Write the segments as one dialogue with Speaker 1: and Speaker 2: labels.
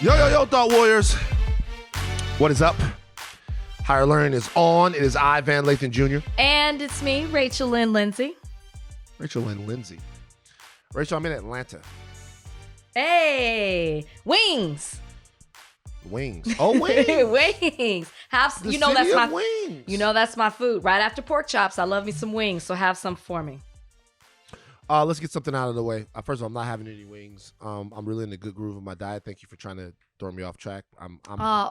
Speaker 1: Yo, Thought Warriors. What is up? Higher Learning is on. It is I, Van Lathan Jr.
Speaker 2: And it's me, Rachel Lindsay.
Speaker 1: Rachel Lindsay. Rachel, I'm in Atlanta.
Speaker 2: Hey, wings.
Speaker 1: Wings. Oh, wings.
Speaker 2: Wings. Have
Speaker 1: The
Speaker 2: you know
Speaker 1: city
Speaker 2: that's my
Speaker 1: of wings.
Speaker 2: You know that's my food. Right after pork chops, I love me some wings. So have some for me.
Speaker 1: Let's get something out of the way. First of all, I'm not having any wings. I'm really in the good groove of my diet. Thank you for trying to throw me off track. Can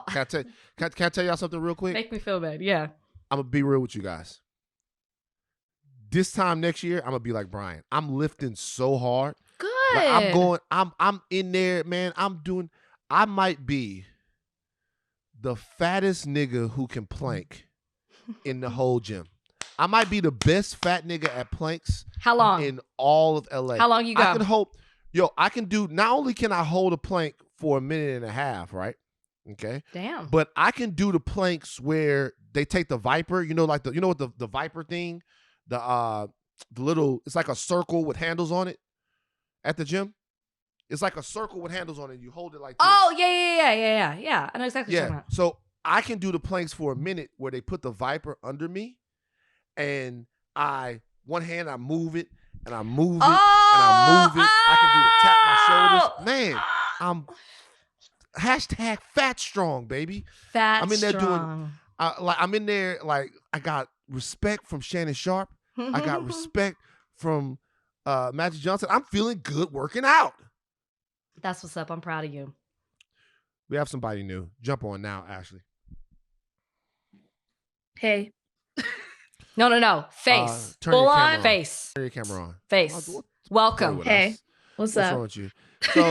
Speaker 1: I tell y'all something real quick?
Speaker 2: Make me feel bad. Yeah.
Speaker 1: I'm gonna be real with you guys. This time next year, I'm gonna be like Brian. I'm lifting so hard.
Speaker 2: Good.
Speaker 1: Like I'm in there, man. I might be the fattest nigga who can plank in the whole gym. I might be the best fat nigga at planks.
Speaker 2: How long?
Speaker 1: In all of LA.
Speaker 2: How long you go?
Speaker 1: I can do, not only can I hold a plank for a minute and a half, right? Okay.
Speaker 2: Damn.
Speaker 1: But I can do the planks where they take the Viper, what the Viper thing, the little, it's like a circle with handles on it at the gym. It's like a circle with handles on it. You hold it like this.
Speaker 2: Oh, yeah. I know exactly what you're talking about.
Speaker 1: So I can do the planks for a minute where they put the Viper under me, and one hand I move it, and I move it, and I move it. I can do the tap my shoulders. Man, I'm hashtag fat strong, baby.
Speaker 2: Fat
Speaker 1: I'm in there
Speaker 2: strong.
Speaker 1: I'm in there like I got respect from Shannon Sharp. I got respect from Magic Johnson. I'm feeling good working out.
Speaker 2: That's what's up. I'm proud of you.
Speaker 1: We have somebody new. Jump on now, Ashleigh.
Speaker 3: Hey.
Speaker 2: No. Face.
Speaker 1: Full on
Speaker 2: face.
Speaker 1: Turn your camera on.
Speaker 2: Face. Welcome.
Speaker 3: Hey. What's up?
Speaker 1: Wrong with you? So,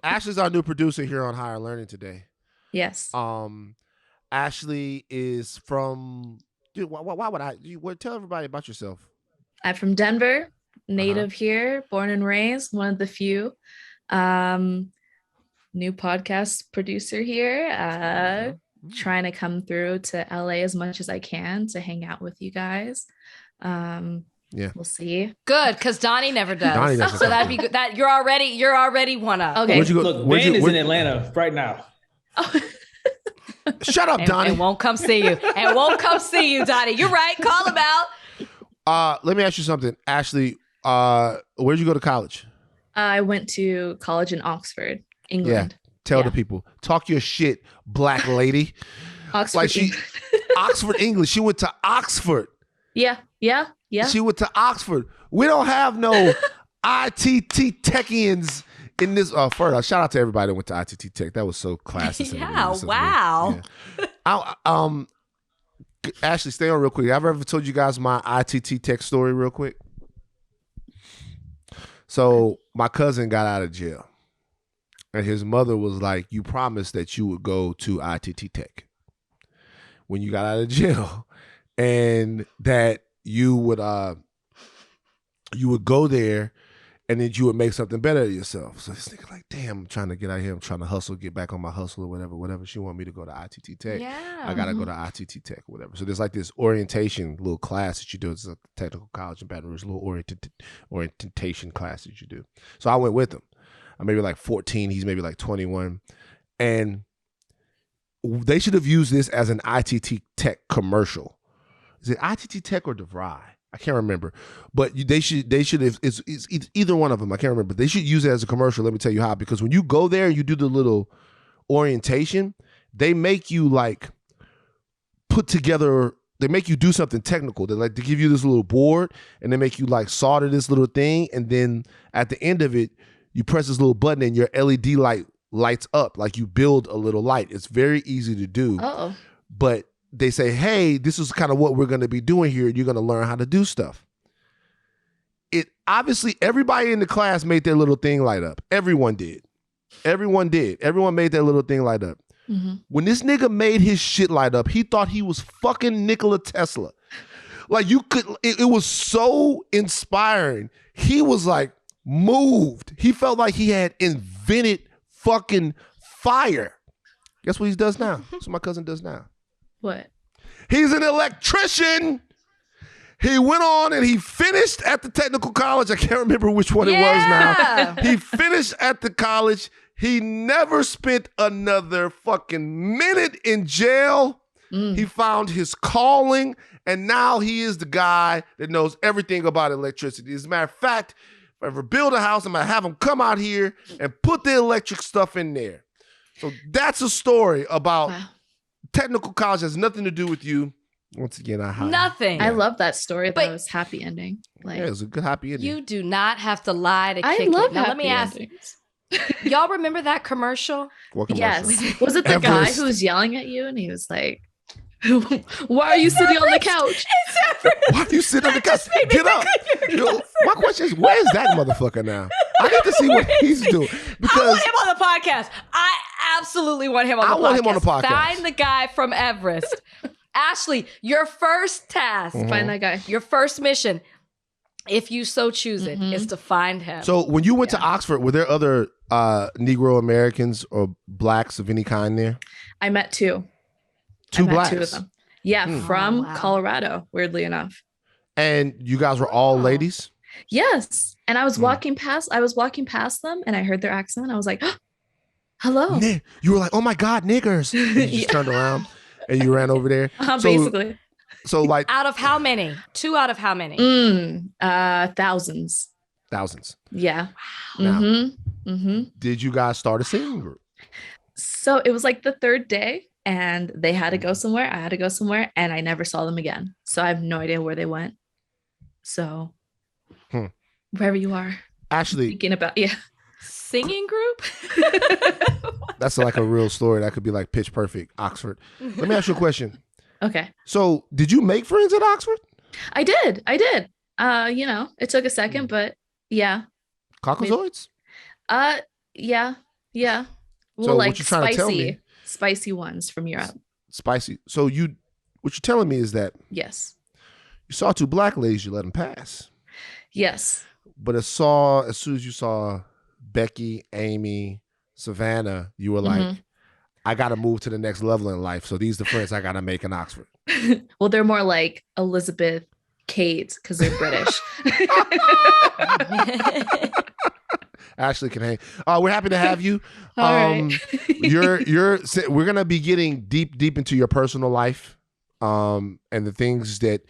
Speaker 1: Ashleigh's our new producer here on Higher Learning today.
Speaker 3: Yes.
Speaker 1: Ashleigh is from. Dude, why would I? Tell everybody about yourself.
Speaker 3: I'm from Denver, native here, born and raised, one of the few. New podcast producer here. Trying to come through to LA as much as I can to hang out with you guys.
Speaker 1: Yeah,
Speaker 3: we'll see.
Speaker 2: Good, because Donnie never does.
Speaker 1: Donnie doesn't
Speaker 2: so that'd be good. That you're already one up.
Speaker 3: Okay.
Speaker 1: Where'd you go?
Speaker 4: Look, Ben is in Atlanta right now.
Speaker 1: Shut up, Donnie.
Speaker 2: And won't come see you. Donnie. You're right. Call him out.
Speaker 1: Let me ask you something, Ashleigh. Where'd you go to college?
Speaker 3: I went to college in Oxford, England.
Speaker 1: Yeah. Tell the people. Talk your shit, black lady.
Speaker 3: Ocxford.
Speaker 1: Oxford English. She went to Oxford.
Speaker 3: Yeah.
Speaker 1: She went to Oxford. We don't have no ITT techians in this. First, shout out to everybody that went to ITT Tech. That was so classy.
Speaker 2: Yeah, wow.
Speaker 1: Yeah. Ashleigh, stay on real quick. I've ever told you guys my ITT Tech story real quick? So my cousin got out of jail. And his mother was like, you promised that you would go to ITT Tech when you got out of jail, and that you would go there, and then you would make something better of yourself. So this nigga like, damn, I'm trying to get out of here. I'm trying to hustle, get back on my hustle or whatever. She wanted me to go to ITT Tech.
Speaker 2: Yeah.
Speaker 1: I got to go to ITT Tech or whatever. So there's like this orientation little class that you do. It's a technical college in Baton Rouge, a little orientation class that you do. So I went with him. I'm maybe like 14. He's maybe like 21. And they should have used this as an ITT Tech commercial. Is it ITT Tech or DeVry? I can't remember. But they should have, it's either one of them. I can't remember. They should use it as a commercial. Let me tell you how. Because when you go there and you do the little orientation, they make you like put together, they make you do something technical. They give you this little board, and they make you like solder this little thing. And then at the end of it, you press this little button and your LED light lights up, like you build a little light. It's very easy to do. But they say, hey, this is kind of what we're going to be doing here. You're going to learn how to do stuff. It obviously, everybody in the class made their little thing light up. Everyone did. Everyone made their little thing light up. Mm-hmm. When this nigga made his shit light up, he thought he was fucking Nikola Tesla. Like it was so inspiring. He was like, moved. He felt like he had invented fucking fire. Guess what he does now? That's what my cousin does now.
Speaker 3: What?
Speaker 1: He's an electrician. He went on and he finished at the technical college. I can't remember which one it was now. He finished at the college. He never spent another fucking minute in jail. He found his calling, and now he is the guy that knows everything about electricity. As a matter of fact, if I ever build a house, I'm going to have him come out here and put the electric stuff in there. So that's a story about technical college. Has nothing to do with you. Once again,
Speaker 2: nothing.
Speaker 3: I love that story. That was happy ending. Like,
Speaker 1: yeah, it was a good happy ending.
Speaker 2: You do not have to lie to kick
Speaker 3: I love
Speaker 2: it. Now,
Speaker 3: happy
Speaker 2: let me ask
Speaker 3: endings.
Speaker 2: y'all remember that commercial?
Speaker 1: What commercial?
Speaker 3: Yes. Was it the guy
Speaker 1: Everest.
Speaker 3: who was yelling at you and he was like, why are you sitting on the couch?
Speaker 1: Why are you sitting on the couch? Get up. Yo, my question is, where is that motherfucker now? I need to see what he's doing.
Speaker 2: I
Speaker 1: Because
Speaker 2: want him on the podcast. I absolutely want him on the podcast.
Speaker 1: I want him on the podcast.
Speaker 2: Find the guy from Everest. Ashleigh, your first task,
Speaker 3: Find that guy.
Speaker 2: your first mission, if you so choose it, is to find him.
Speaker 1: so when you went to Oxford, were there other Negro Americans or blacks of any kind there?
Speaker 3: I met two.
Speaker 1: Two
Speaker 3: I met
Speaker 1: blacks.
Speaker 3: two of them. Yeah, from Colorado, weirdly enough.
Speaker 1: And you guys were all ladies?
Speaker 3: Yes. And I was walking past them and I heard their accent. I was like, oh, hello.
Speaker 1: You were like, oh my God, niggers. You just turned around and you ran over there.
Speaker 3: Basically.
Speaker 1: So like
Speaker 2: out of how many? 2 out of how many?
Speaker 3: Thousands.
Speaker 1: thousands.
Speaker 3: Yeah.
Speaker 1: Now, did you guys start a singing group?
Speaker 3: So it was like the third day and they had to go somewhere. I had to go somewhere and I never saw them again. So I have no idea where they went. So wherever you are.
Speaker 1: Ashleigh,
Speaker 3: Thinking about,
Speaker 2: Singing group?
Speaker 1: that's like a real story. That could be like Pitch Perfect, Oxford. Let me ask you a question.
Speaker 3: Okay.
Speaker 1: So did you make friends at Oxford?
Speaker 3: I did. It took a second, but yeah.
Speaker 1: Caucasoids?
Speaker 3: Yeah. Well,
Speaker 1: So
Speaker 3: like
Speaker 1: what you trying to tell me?
Speaker 3: spicy ones from Europe.
Speaker 1: Spicy. So what you're telling me is that
Speaker 3: Yes.
Speaker 1: you saw 2 black ladies, you let them pass.
Speaker 3: Yes.
Speaker 1: But as soon as you saw Becky, Amy, Savannah, you were like, I got to move to the next level in life. So these are the friends I got to make in Oxford.
Speaker 3: Well, they're more like Elizabeth, Kate, because they're British.
Speaker 1: Ashley can hang. We're happy to have you.
Speaker 3: All right.
Speaker 1: We're gonna be getting deep into your personal life, and the things that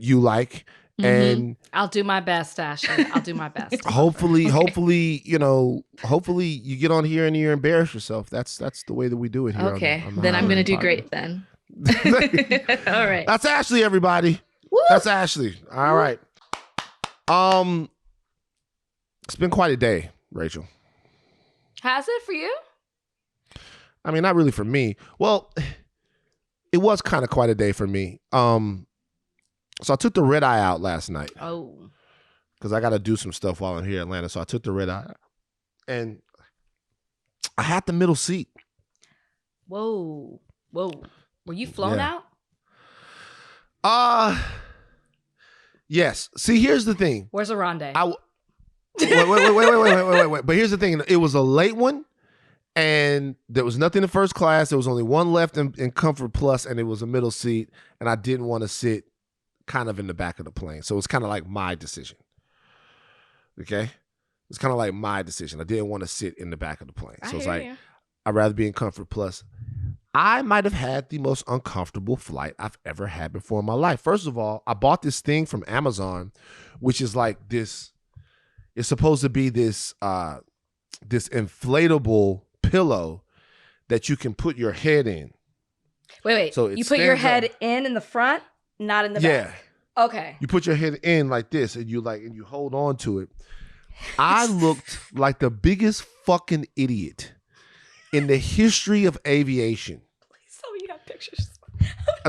Speaker 1: you like, and
Speaker 2: I'll do my best, Ashley. I'll do my best.
Speaker 1: hopefully, you get on here and you embarrass yourself. That's the way that we do it here.
Speaker 3: Okay,
Speaker 1: on the
Speaker 3: then I'm
Speaker 1: Howard
Speaker 3: gonna do
Speaker 1: Podcast.
Speaker 3: great then. All right.
Speaker 1: That's Ashley, everybody.
Speaker 3: Woo!
Speaker 1: That's Ashley. All right. It's been quite a day, Rachel.
Speaker 2: Has it for you?
Speaker 1: I mean, not really for me. Well, it was kind of quite a day for me. So I took the red eye out last night.
Speaker 2: Oh.
Speaker 1: Because I got to do some stuff while I'm here in Atlanta. So I took the red eye out. And I had the middle seat.
Speaker 2: Whoa. Were you flown out?
Speaker 1: Yes. See, here's the thing.
Speaker 2: Where's Aronde?
Speaker 1: Wait. But here's the thing. It was a late one. And there was nothing in first class. There was only one left in Comfort Plus, and it was a middle seat. And I didn't want to sit kind of in the back of the plane. So it's kind of like my decision. Okay? It's kind of like my decision. I didn't want to sit in the back of the plane. So it's like, I'd rather be in Comfort Plus. I might have had the most uncomfortable flight I've ever had before in my life. First of all, I bought this thing from Amazon, which is like this. It's supposed to be this inflatable pillow that you can put your head in.
Speaker 2: Wait.
Speaker 1: So
Speaker 2: you put your head in the front, not in the back.
Speaker 1: Yeah.
Speaker 2: Okay.
Speaker 1: You put your head in like this, and you hold on to it. I looked like the biggest fucking idiot in the history of aviation.
Speaker 2: Please tell me you have pictures.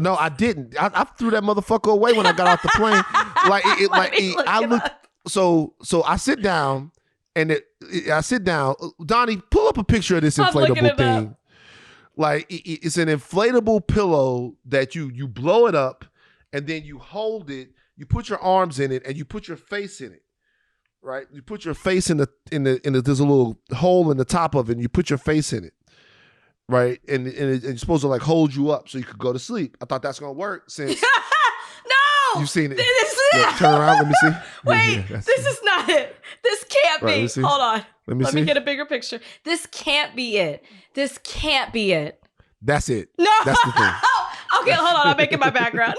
Speaker 1: No, I didn't. I threw that motherfucker away when I got off the plane. So I sit down, and I sit down. Donnie, pull up a picture of this inflatable thing. Like it's an inflatable pillow that you blow it up, and then you hold it. You put your arms in it, and you put your face in it. Right? You put your face in the there's a little hole in the top of it, and you put your face in it. Right? And it's supposed to like hold you up so you could go to sleep. I thought that's gonna work since You've seen it.
Speaker 2: This is
Speaker 1: Look, turn around. Let me see.
Speaker 2: Wait,
Speaker 1: Yeah, that's
Speaker 2: this
Speaker 1: it.
Speaker 2: is not it. This can't
Speaker 1: Right, let me
Speaker 2: be.
Speaker 1: see.
Speaker 2: Hold on.
Speaker 1: Let me
Speaker 2: Let
Speaker 1: see.
Speaker 2: me get a bigger picture. This can't be it. This can't be it.
Speaker 1: That's it.
Speaker 2: No.
Speaker 1: That's the thing.
Speaker 2: Okay, hold on. I'm making my background.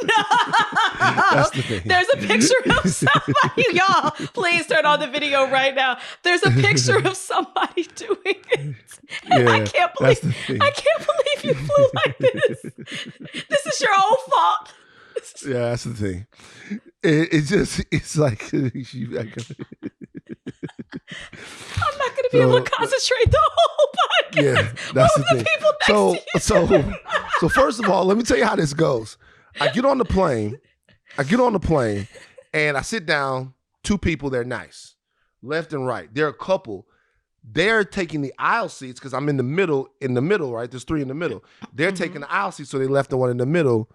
Speaker 1: That's the thing.
Speaker 2: There's a picture of somebody. Y'all, please turn on the video right now. There's a picture of somebody doing it. And I
Speaker 1: Yeah,
Speaker 2: can't
Speaker 1: that's
Speaker 2: believe
Speaker 1: the thing.
Speaker 2: I can't believe you flew like this. This is your own fault.
Speaker 1: Yeah, that's the thing. It's like
Speaker 2: I'm not going to be able to concentrate the whole podcast.
Speaker 1: yeah, that's
Speaker 2: Move
Speaker 1: the thing.
Speaker 2: people next to you.
Speaker 1: So first of all, let me tell you how this goes. I get on the plane, and I sit down. Two people, they're nice, left and right. They're a couple. They're taking the aisle seats because I'm in the middle, right? There's three in the middle. They're taking the aisle seats, so they left the one in the middle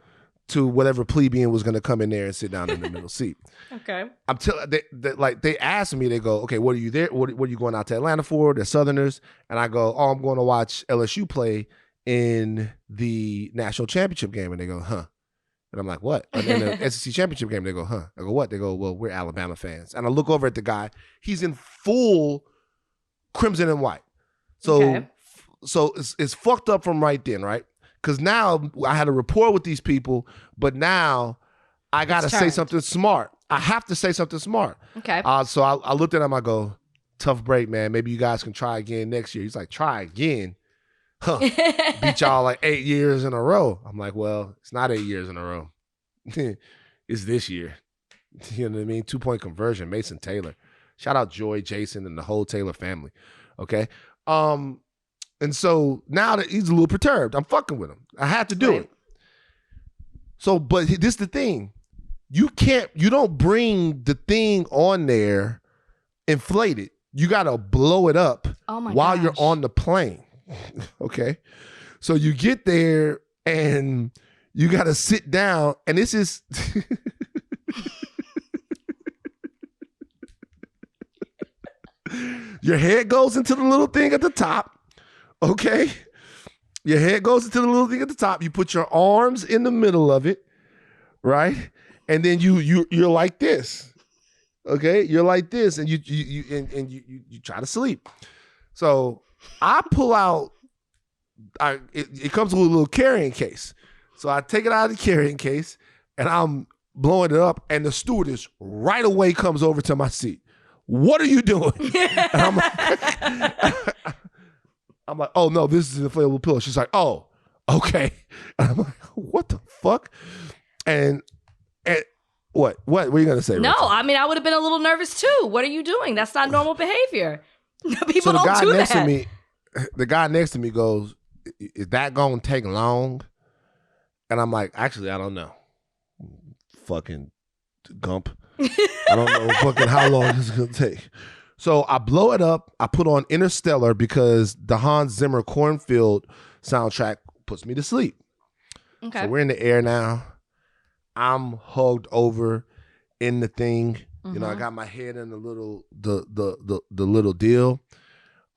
Speaker 1: to whatever plebeian was going to come in there and sit down in the middle seat.
Speaker 2: Okay.
Speaker 1: I'm telling they asked me, they go, okay, what are you there? What are you going out to Atlanta for? They're Southerners. And I go, oh, I'm going to watch LSU play in the national championship game. And they go, huh? And I'm like, what? And then the SEC championship game, they go, huh? I go, what? They go, well, we're Alabama fans. And I look over at the guy. He's in full crimson and white. So,
Speaker 2: Okay.
Speaker 1: so it's fucked up from right then, right? Because now I had a rapport with these people, but now I got to say
Speaker 2: turned.
Speaker 1: something smart. I have to say something smart.
Speaker 2: Okay.
Speaker 1: So I looked at him. I go, tough break, man. Maybe you guys can try again next year. He's like, try again? Huh. Beat y'all like 8 years in a row. I'm like, well, it's not 8 years in a row. It's this year. You know what I mean? 2-point conversion, Mason Taylor. Shout out Joy, Jason, and the whole Taylor family. Okay. And so now that he's a little perturbed, I'm fucking with him. I had to do it. So, but this is the thing. You don't bring the thing on there inflated. You got to blow it up while you're on the plane. Okay. So you get there and you got to sit down, and this is your head goes into the little thing at the top. Okay. Your head goes into the little thing at the top. You put your arms in the middle of it, right? And then you're like this. Okay? You're like this, and you try to sleep. So I pull out, it comes with a little carrying case. So I take it out of the carrying case, and I'm blowing it up, and the stewardess right away comes over to my seat. What are you doing? And I'm like, oh no, this is an inflatable pillow. She's like, oh, okay. And I'm like, what the fuck? And what were you gonna say?
Speaker 2: No,
Speaker 1: Rachel?
Speaker 2: I mean, I would have been a little nervous too. What are you doing? That's not normal behavior. People
Speaker 1: So the
Speaker 2: don't
Speaker 1: guy
Speaker 2: do
Speaker 1: next
Speaker 2: that.
Speaker 1: to me, the guy next to me goes, is that gonna take long? And I'm like, actually, I don't know. Fucking Gump. I don't know fucking how long this is gonna take. So I blow it up. I put on Interstellar because the Hans Zimmer Cornfield soundtrack puts me to sleep.
Speaker 2: Okay.
Speaker 1: So we're in the air now. I'm hugged over in the thing. You know, I got my head in the little the little deal.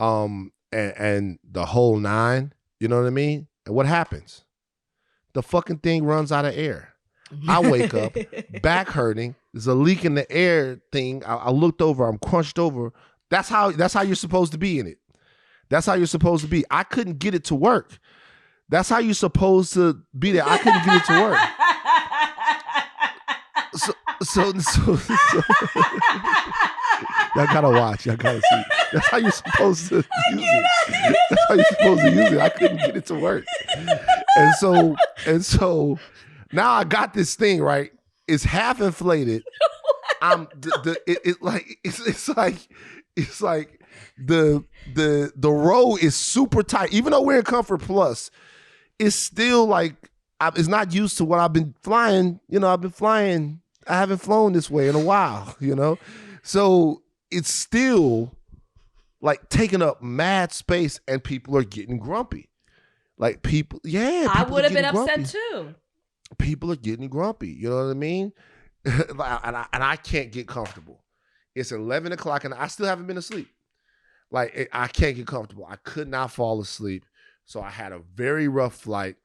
Speaker 1: And the whole nine. You know what I mean? And what happens? The fucking thing runs out of air. I wake up, back hurting. There's a leak in the air thing. I looked over. I'm crunched over. That's how you're supposed to be in it. That's how you're supposed to be. I couldn't get it to work. That's how you're supposed to be there. I couldn't get it to work. So y'all gotta watch. Y'all gotta see. That's how you're supposed to use it. That's how you're supposed to use it. I couldn't get it to work. And so now I got this thing, right? It's half inflated. It's like the row is super tight. Even though we're in Comfort Plus, it's still like it's not used to what I've been flying. You know, I haven't flown this way in a while, you know? So it's still like taking up mad space, and people are getting grumpy. Like people, yeah.
Speaker 2: I
Speaker 1: people
Speaker 2: would
Speaker 1: are
Speaker 2: have been
Speaker 1: getting
Speaker 2: upset
Speaker 1: grumpy.
Speaker 2: too.
Speaker 1: People are getting grumpy. You know what I mean? and I can't get comfortable. It's 11 o'clock and I still haven't been asleep. Like I can't get comfortable. I could not fall asleep. So I had a very rough flight.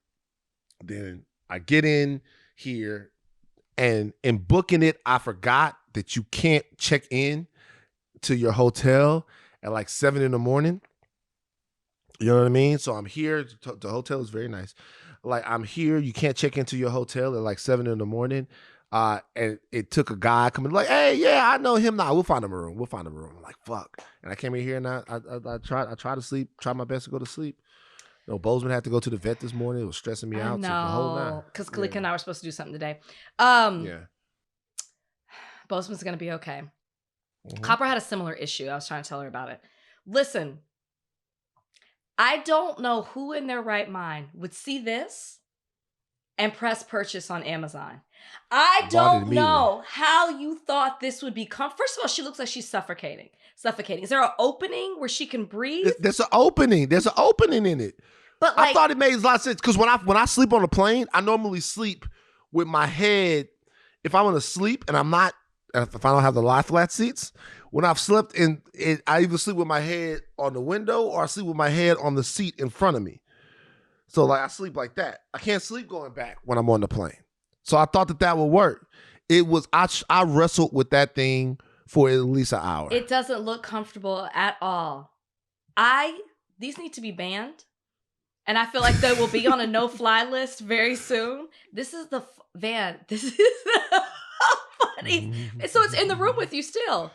Speaker 1: Then I get in here. And in booking it, I forgot that you can't check in to your hotel at like 7 a.m. You know what I mean? So I'm here. The hotel is very nice. Like, I'm here. You can't check into your hotel at like 7 a.m. And it took a guy coming like, hey, yeah, I know him now. We'll find him a room. I'm like, fuck. And I came in here and I tried to sleep, tried my best to go to sleep. You know, Bozeman had to go to the vet this morning. It was stressing me out.
Speaker 2: No, because Kalika and I were supposed to do something today. Bozeman's going to be okay. Mm-hmm. Copper had a similar issue. I was trying to tell her about it. Listen, I don't know who in their right mind would see this and press purchase on Amazon. I don't know how you thought this would be. First of all, she looks like she's suffocating. Is there an opening where she can breathe?
Speaker 1: There's an opening. There's an opening in it. But like, I thought it made a lot of sense because when I sleep on a plane, I normally sleep with my head. If I'm going to sleep and I'm not, if I don't have the lie flat seats, when I've slept in it, I either sleep with my head on the window or I sleep with my head on the seat in front of me. So like I sleep like that. I can't sleep going back when I'm on the plane. So I thought that would work. It was I wrestled with that thing for at least an hour.
Speaker 2: It doesn't look comfortable at all. These need to be banned. And I feel like they will be on a no-fly list very soon. This is the van. This is funny. So it's in the room with you still.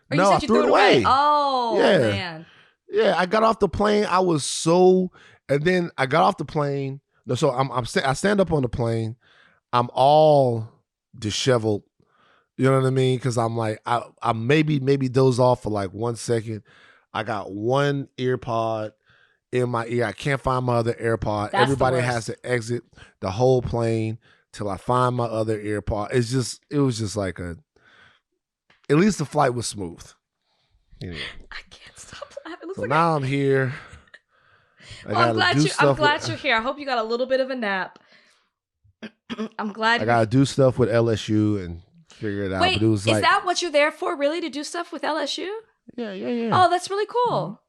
Speaker 2: Or
Speaker 1: no,
Speaker 2: you said
Speaker 1: I
Speaker 2: you
Speaker 1: threw it away.
Speaker 2: Oh, yeah. Man.
Speaker 1: Yeah, I got off the plane. And then I got off the plane. So I stand up on the plane. I'm all disheveled. You know what I mean? Because I'm like, I maybe doze off for like 1 second. I got one ear pod in my ear. I can't find my other AirPod. Everybody has to exit the whole plane till I find my other AirPod. It was just like at least the flight was smooth. Anyway.
Speaker 2: I can't stop laughing.
Speaker 1: So now I'm here.
Speaker 2: I'm glad you're here. I hope you got a little bit of a nap. I'm glad.
Speaker 1: I gotta do stuff with LSU and figure it out.
Speaker 2: Wait,
Speaker 1: but it was
Speaker 2: is that what you're there for? Really, to do stuff with LSU?
Speaker 1: Yeah.
Speaker 2: Oh, that's really cool.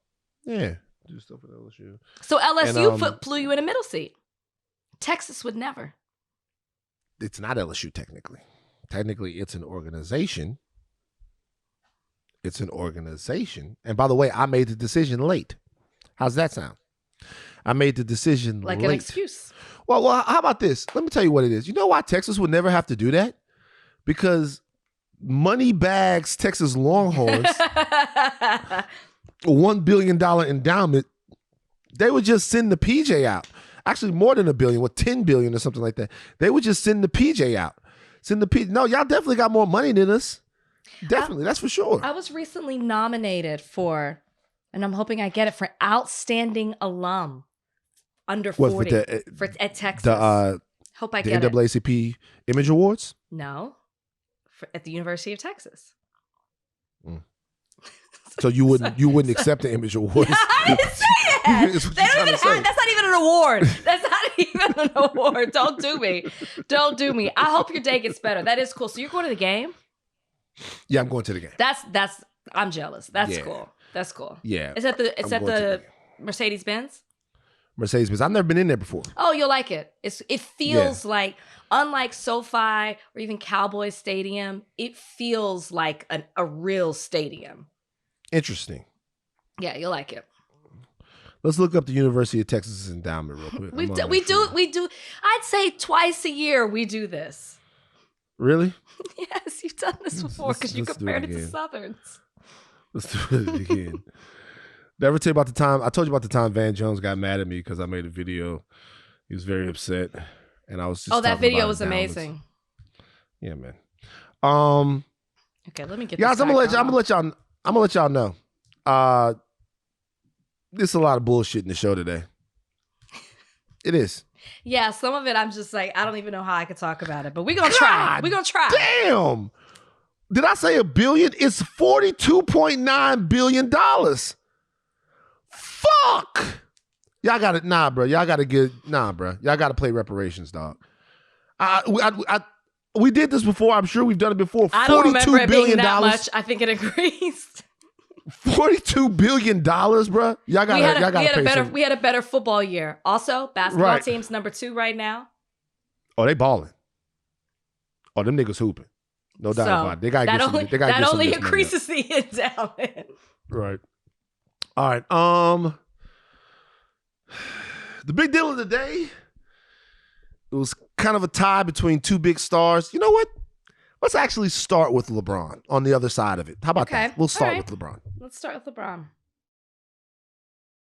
Speaker 1: Yeah, do stuff with LSU.
Speaker 2: So LSU flew you in a middle seat. Texas would never.
Speaker 1: It's not LSU technically. Technically, it's an organization. And by the way, I made the decision late. How's that sound? I made the decision
Speaker 2: like
Speaker 1: late.
Speaker 2: An excuse.
Speaker 1: Well, how about this? Let me tell you what it is. You know why Texas would never have to do that? Because Moneybags Texas Longhorns, a $1 billion endowment, they would just send the PJ out. Actually, more than $1 billion, 10 billion or something like that. They would just send the PJ out. No, y'all definitely got more money than us. Definitely, that's for sure.
Speaker 2: I was recently nominated for, and I'm hoping I get it, for Outstanding Alum under 40 at Texas. Hope I get
Speaker 1: the NAACP Image Awards?
Speaker 2: No, at the University of Texas.
Speaker 1: So you wouldn't accept the Image Awards?
Speaker 2: I didn't say that. That's not even an award. That's not even an award. Don't do me. I hope your day gets better. That is cool. So you're going to the game?
Speaker 1: Yeah, I'm going to the game.
Speaker 2: I'm jealous. That's cool. That's cool.
Speaker 1: Yeah.
Speaker 2: It's at the Mercedes-Benz?
Speaker 1: Mercedes-Benz. I've never been in there before.
Speaker 2: Oh, you'll like it. It feels like, unlike SoFi or even Cowboys Stadium, it feels like a real stadium.
Speaker 1: Interesting.
Speaker 2: Yeah, you'll like it.
Speaker 1: Let's look up the University of Texas endowment real quick.
Speaker 2: We do. I'd say twice a year we do this.
Speaker 1: Really?
Speaker 2: Yes, you've done this before because you compared it to Southerns.
Speaker 1: Let's do it again. Did I ever tell you about the time? I told you about the time Van Jones got mad at me because I made a video. He was very upset, and I was just.
Speaker 2: Oh, that video was amazing.
Speaker 1: Yeah, man.
Speaker 2: Okay, let me get.
Speaker 1: Guys, I'm gonna let y'all know. There's a lot of bullshit in the show today. It is.
Speaker 2: Yeah, some of it I'm just like, I don't even know how I could talk about it, but we're gonna try. We're gonna try.
Speaker 1: Damn. Did I say $1 billion? It's $42.9 billion. Fuck. Y'all got it. Bro. Y'all got to play reparations, dog. We did this before. I'm sure we've done it before.
Speaker 2: I don't remember it being that much. I think it increased.
Speaker 1: $42 billion, bro. We
Speaker 2: had a better football year. Also, basketball team's number 2 right now.
Speaker 1: Oh, they balling. Oh, them niggas hooping. No doubt
Speaker 2: So,
Speaker 1: about it. They gotta
Speaker 2: that
Speaker 1: get
Speaker 2: only,
Speaker 1: some. They gotta
Speaker 2: that
Speaker 1: get some
Speaker 2: only
Speaker 1: of this money up.
Speaker 2: increases the endowment.
Speaker 1: Right. All right. The big deal of the day. It was kind of a tie between two big stars. You know what? Let's actually start with LeBron on the other side of it. How about that? We'll start with LeBron.
Speaker 2: Let's start with LeBron.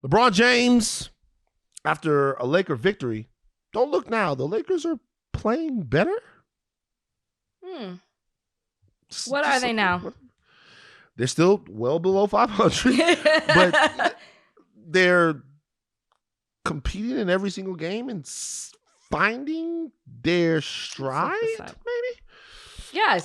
Speaker 1: LeBron James, after a Laker victory, don't look now. The Lakers are playing better.
Speaker 2: What are they now?
Speaker 1: They're still well below 500, but they're competing in every single game and finding their stride, maybe?
Speaker 2: Yes.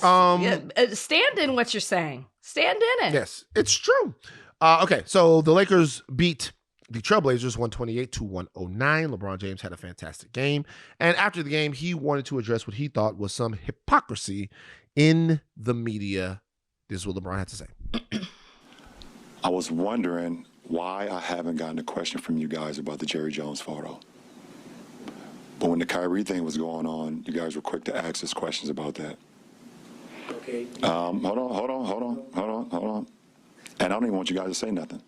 Speaker 2: Stand in what you're saying. Stand in it.
Speaker 1: Yes, it's true. Okay, so the Lakers beat the Trailblazers 128-109. LeBron James had a fantastic game. And after the game, he wanted to address what he thought was some hypocrisy in the media. This is what LeBron had to say.
Speaker 5: I was wondering why I haven't gotten a question from you guys about the Jerry Jones photo. But when the Kyrie thing was going on, you guys were quick to ask us questions about that.
Speaker 4: Okay.
Speaker 5: Hold on. And I don't even want you guys to say nothing.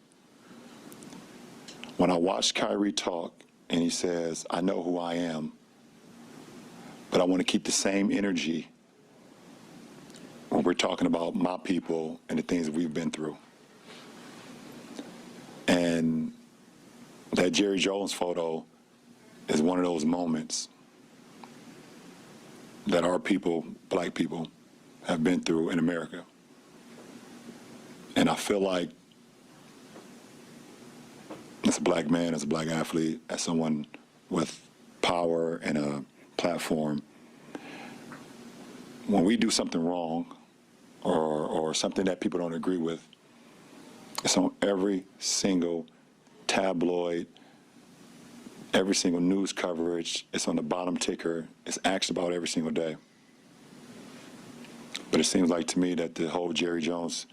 Speaker 5: When I watched Kyrie talk and he says, I know who I am, but I want to keep the same energy when we're talking about my people and the things that we've been through. And that Jerry Jones photo is one of those moments that our people, black people, have been through in America. And I feel like as a black man, as a black athlete, as someone with power and a platform, when we do something wrong or something that people don't agree with, it's on every single tabloid, every single news coverage. It's on the bottom ticker. It's asked about every single day. But it seems like to me that the whole Jerry Jones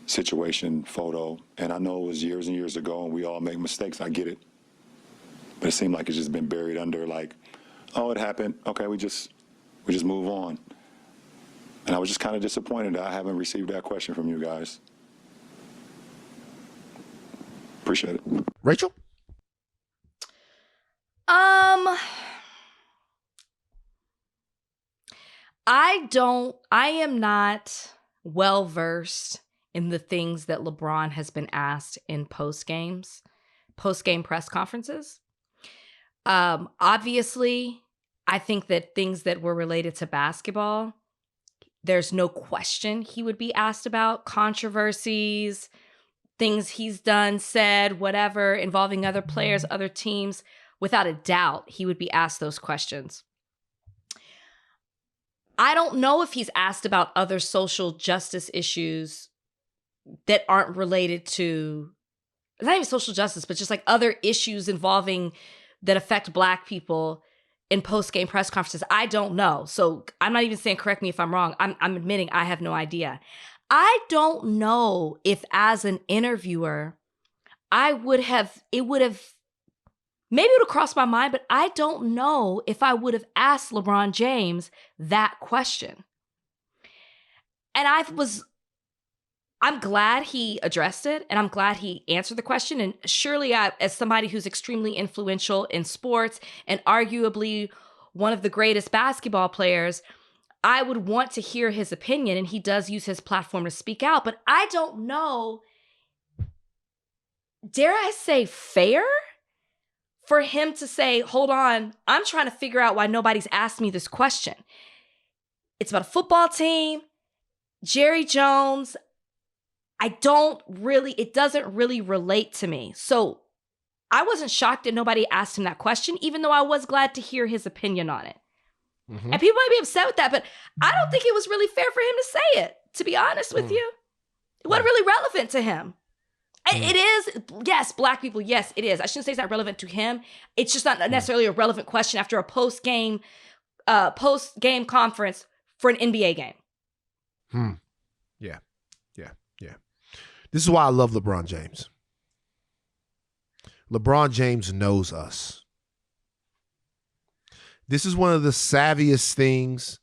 Speaker 5: situation photo, and I know it was years and years ago and we all make mistakes, I get it. But it seemed like it's just been buried under like, oh, it happened. Okay, we just move on. And I was just kind of disappointed that I haven't received that question from you guys. Appreciate it.
Speaker 1: Rachel?
Speaker 2: I am not well versed in the things that LeBron has been asked in post-game press conferences. Obviously, I think that things that were related to basketball, there's no question he would be asked about. Controversies, things he's done, said, whatever, involving other players, other teams. Without a doubt, he would be asked those questions. I don't know if he's asked about other social justice issues that aren't related to, not even social justice, but just like other issues involving that affect Black people in post-game press conferences. I don't know. So I'm not even saying correct me if I'm wrong. I'm admitting I have no idea. I don't know if as an interviewer, it would have crossed my mind, but I don't know if I would have asked LeBron James that question. And I'm glad he addressed it, and I'm glad he answered the question. And surely as somebody who's extremely influential in sports and arguably one of the greatest basketball players, I would want to hear his opinion, and he does use his platform to speak out. But I don't know, dare I say fair, for him to say, hold on, I'm trying to figure out why nobody's asked me this question. It's about a football team, Jerry Jones. It doesn't really relate to me. So I wasn't shocked that nobody asked him that question, even though I was glad to hear his opinion on it. Mm-hmm. And people might be upset with that, but I don't think it was really fair for him to say it, to be honest with you. It wasn't really relevant to him. It is, yes, Black people, yes, it is. I shouldn't say it's not relevant to him. It's just not necessarily a relevant question after a post-game conference for an NBA game.
Speaker 1: Yeah. This is why I love LeBron James. LeBron James knows us. This is one of the savviest things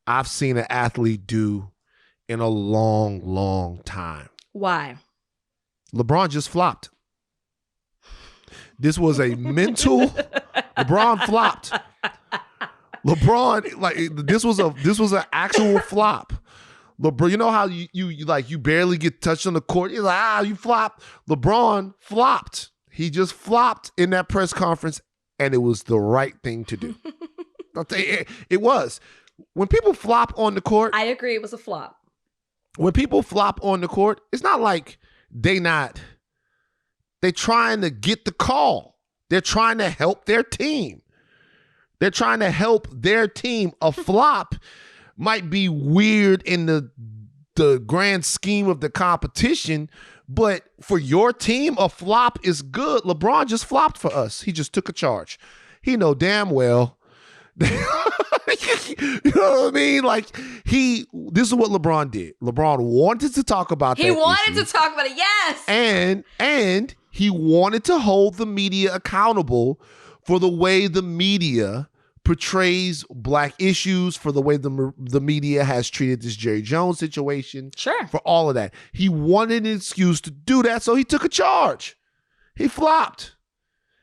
Speaker 1: I've seen an athlete do in a long, long time.
Speaker 2: Why?
Speaker 1: LeBron just flopped. This was a mental. LeBron flopped. LeBron, like this was an actual flop. LeBron, you know how you barely get touched on the court. You're like, you flop. LeBron flopped. He just flopped in that press conference, and it was the right thing to do. I'll tell you, it was. When people flop on the court,
Speaker 2: I agree, it was a flop.
Speaker 1: When people flop on the court, it's not like they're trying to get the call. They're trying to help their team. They're trying to help their team. A flop might be weird in the grand scheme of the competition, but for your team, a flop is good. LeBron just flopped for us. He just took a charge. He know damn well. You know what I mean? Like this is what LeBron did. LeBron wanted to talk about that.
Speaker 2: He wanted to talk about it, yes.
Speaker 1: And he wanted to hold the media accountable for the way the media portrays black issues, for the way the media has treated this Jerry Jones situation.
Speaker 2: Sure.
Speaker 1: For all of that. He wanted an excuse to do that, so he took a charge. He flopped.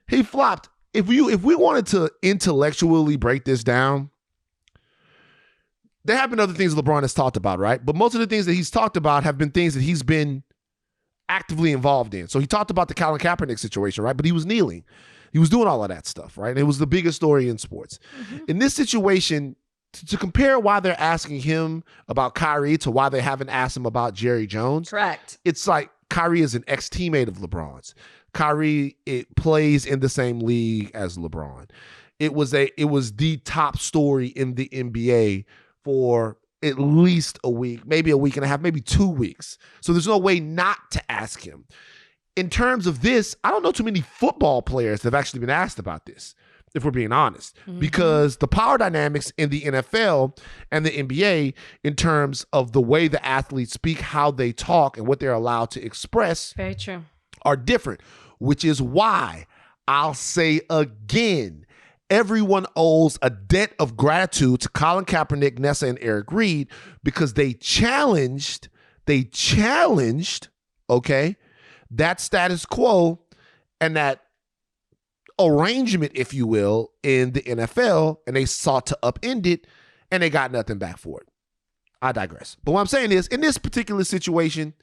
Speaker 1: If we wanted to intellectually break this down, there have been other things LeBron has talked about, right? But most of the things that he's talked about have been things that he's been actively involved in. So he talked about the Colin Kaepernick situation, right? But he was kneeling. He was doing all of that stuff, right? And it was the biggest story in sports. Mm-hmm. In this situation, to compare why they're asking him about Kyrie to why they haven't asked him about Jerry Jones.
Speaker 2: Correct.
Speaker 1: It's like Kyrie is an ex-teammate of LeBron's. Kyrie, it plays in the same league as LeBron. It was the top story in the NBA for at least a week, maybe a week and a half, maybe 2 weeks. So there's no way not to ask him. In terms of this, I don't know too many football players that have actually been asked about this, if we're being honest, because the power dynamics in the NFL and the NBA in terms of the way the athletes speak, how they talk, and what they're allowed to express
Speaker 2: very true,
Speaker 1: are different, which is why I'll say again, everyone owes a debt of gratitude to Colin Kaepernick, Nessa, and Eric Reed because they challenged, okay, that status quo and that arrangement, if you will, in the NFL, and they sought to upend it, and they got nothing back for it. I digress. But what I'm saying is, in this particular situation,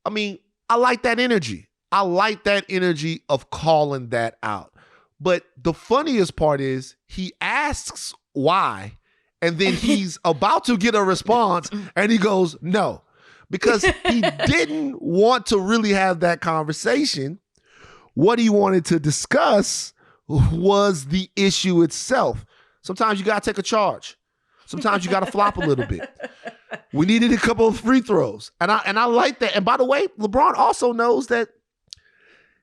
Speaker 1: I mean, I like that energy. I like that energy of calling that out. But the funniest part is he asks why, and then he's about to get a response, and he goes, no. Because he didn't want to really have that conversation. What he wanted to discuss was the issue itself. Sometimes you got to take a charge. Sometimes you got to flop a little bit. We needed a couple of free throws. And I like that. And by the way, LeBron also knows that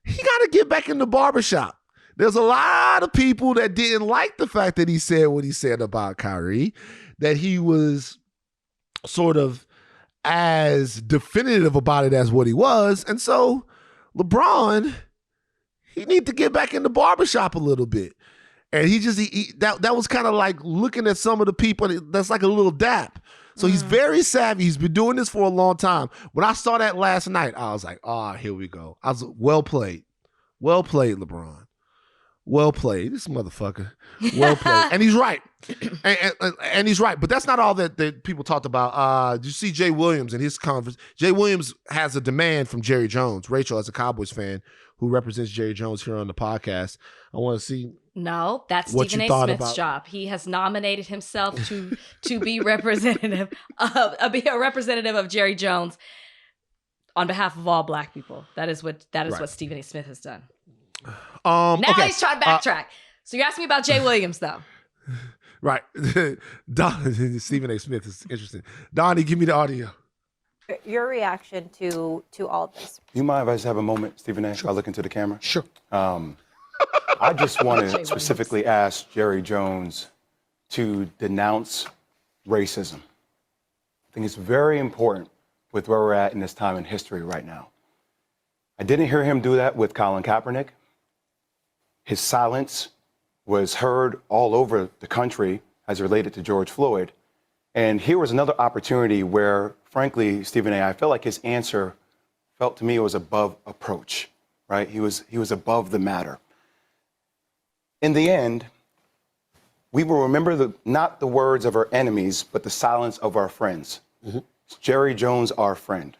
Speaker 1: he got to get back in the barbershop. There's a lot of people that didn't like the fact that he said what he said about Kyrie, that he was sort of as definitive about it as what he was. And so LeBron, he need to get back in the barbershop a little bit. And that was kind of like looking at some of the people, that's like a little dap. So he's very savvy. He's been doing this for a long time. When I saw that last night, I was like, here we go. I was well played. Well played, LeBron. Well played. This motherfucker. Well played. And he's right. And he's right. But that's not all that people talked about. Did you see Jay Williams in his conference? Jay Williams has a demand from Jerry Jones. Rachel, as a Cowboys fan who represents Jerry Jones here on the podcast, I want to see.
Speaker 2: No, that's
Speaker 1: what
Speaker 2: Stephen A. Smith's job. He has nominated himself to be representative of Jerry Jones on behalf of all Black people. That is what Stephen A. Smith has done. Now he's trying to backtrack. So you're asking me about Jay Williams, though.
Speaker 1: Right. Stephen A. Smith is interesting. Donnie, give me the audio.
Speaker 6: Your reaction to all of this.
Speaker 5: You mind if I just have a moment, Stephen A.? Sure. I look into the camera?
Speaker 1: Sure.
Speaker 5: I just want to specifically ask Jerry Jones to denounce racism. I think it's very important with where we're at in this time in history right now. I didn't hear him do that with Colin Kaepernick. His silence was heard all over the country as related to George Floyd.
Speaker 7: And here was another opportunity where, frankly, Stephen A., I felt like his answer felt to me it was above approach, right? He was above the matter. In the end, we will remember not the words of our enemies, but the silence of our friends. Mm-hmm. Jerry Jones, our friend.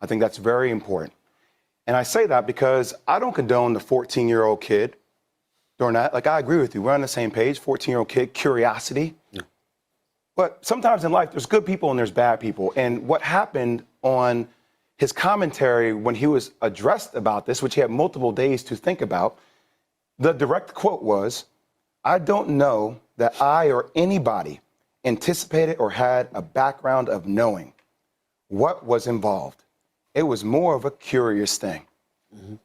Speaker 7: I think that's very important. And I say that because I don't condone the 14-year-old kid doing that. Like, I agree with you. We're on the same page, 14-year-old kid, curiosity. Yeah. But sometimes in life, there's good people and there's bad people. And what happened on his commentary when he was addressed about this, which he had multiple days to think about, the direct quote was, "I don't know that I or anybody anticipated or had a background of knowing what was involved. It was more of a curious thing." Mm-hmm.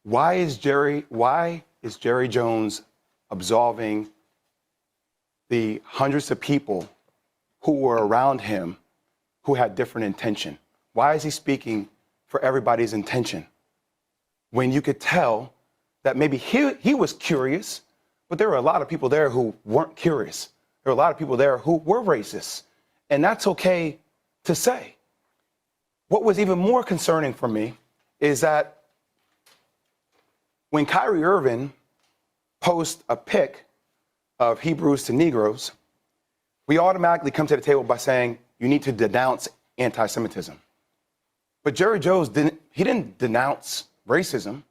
Speaker 7: Why is Jerry Jones absolving the hundreds of people who were around him who had different intention? Why is he speaking for everybody's intention when you could tell that maybe he was curious, but there were a lot of people there who weren't curious. There were a lot of people there who were racist, and that's okay to say. What was even more concerning for me is that when Kyrie Irving posts a pic of Hebrews to Negroes, we automatically come to the table by saying you need to denounce anti-Semitism. But Jerry Jones didn't denounce racism.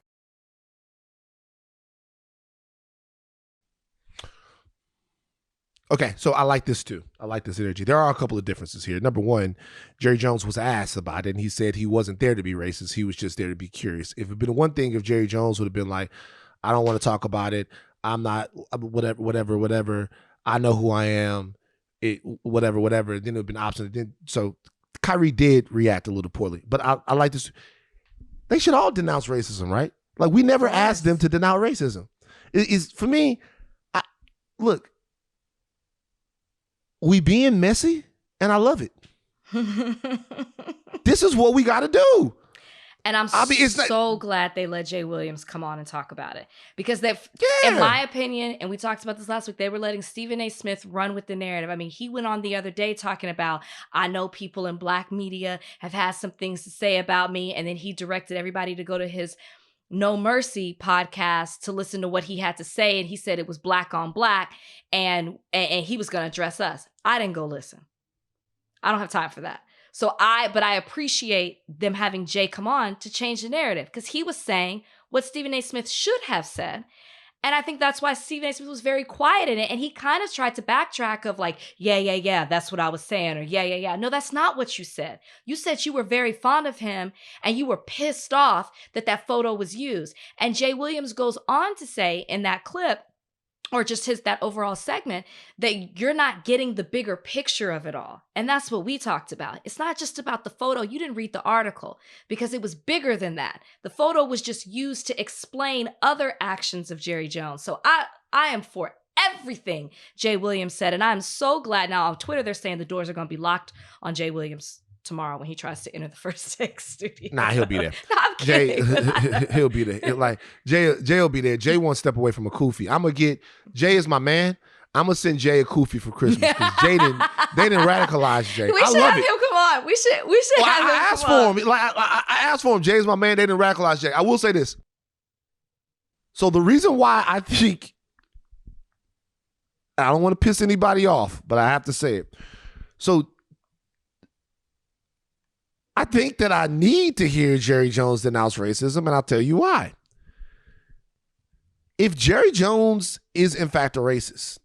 Speaker 1: Okay, so I like this too. I like this energy. There are a couple of differences here. Number one, Jerry Jones was asked about it, and he said he wasn't there to be racist. He was just there to be curious. If it had been one thing, if Jerry Jones would have been like, I don't want to talk about it. I'm not, whatever. I know who I am. Whatever. Then it would have been opposite. So Kyrie did react a little poorly. But I like this. They should all denounce racism, right? Like, we never asked them to denounce racism. For me, look, we being messy, and I love it. This is what we got to do.
Speaker 2: And I'm so glad they let Jay Williams come on and talk about it. Because in my opinion, and we talked about this last week, they were letting Stephen A. Smith run with the narrative. I mean, he went on the other day talking about, I know people in black media have had some things to say about me. And then he directed everybody to go to his No Mercy podcast to listen to what he had to say. And he said it was black on black, and he was going to address us. I didn't go listen. I don't have time for that. But I appreciate them having Jay come on to change the narrative, because he was saying what Stephen A. Smith should have said. And I think that's why Stephen A. Smith was very quiet in it. And he kind of tried to backtrack of like, yeah, that's what I was saying. Or yeah. No, that's not what you said. You said you were very fond of him and you were pissed off that photo was used. And Jay Williams goes on to say in that clip, or just that overall segment, that you're not getting the bigger picture of it all. And that's what we talked about. It's not just about the photo. You didn't read the article because it was bigger than that. The photo was just used to explain other actions of Jerry Jones. So I am for everything Jay Williams said. And I'm so glad now on Twitter, they're saying the doors are going to be locked on Jay Williams tomorrow when he tries to enter the First Take studio.
Speaker 1: Nah, he'll be there.
Speaker 2: No, I'm kidding.
Speaker 1: He'll be there. Like Jay will be there. Jay won't step away from a kufi. I'm gonna get Jay is my man. I'm gonna send Jay a kufi for Christmas because they didn't radicalize Jay.
Speaker 2: We should have him come on. We should have him.
Speaker 1: I asked for him. Like I asked for him. Jay's my man. They didn't radicalize Jay. I will say this. So the reason why I think, I don't want to piss anybody off, but I have to say it. So I think that I need to hear Jerry Jones denounce racism, and I'll tell you why. If Jerry Jones is in fact a racist,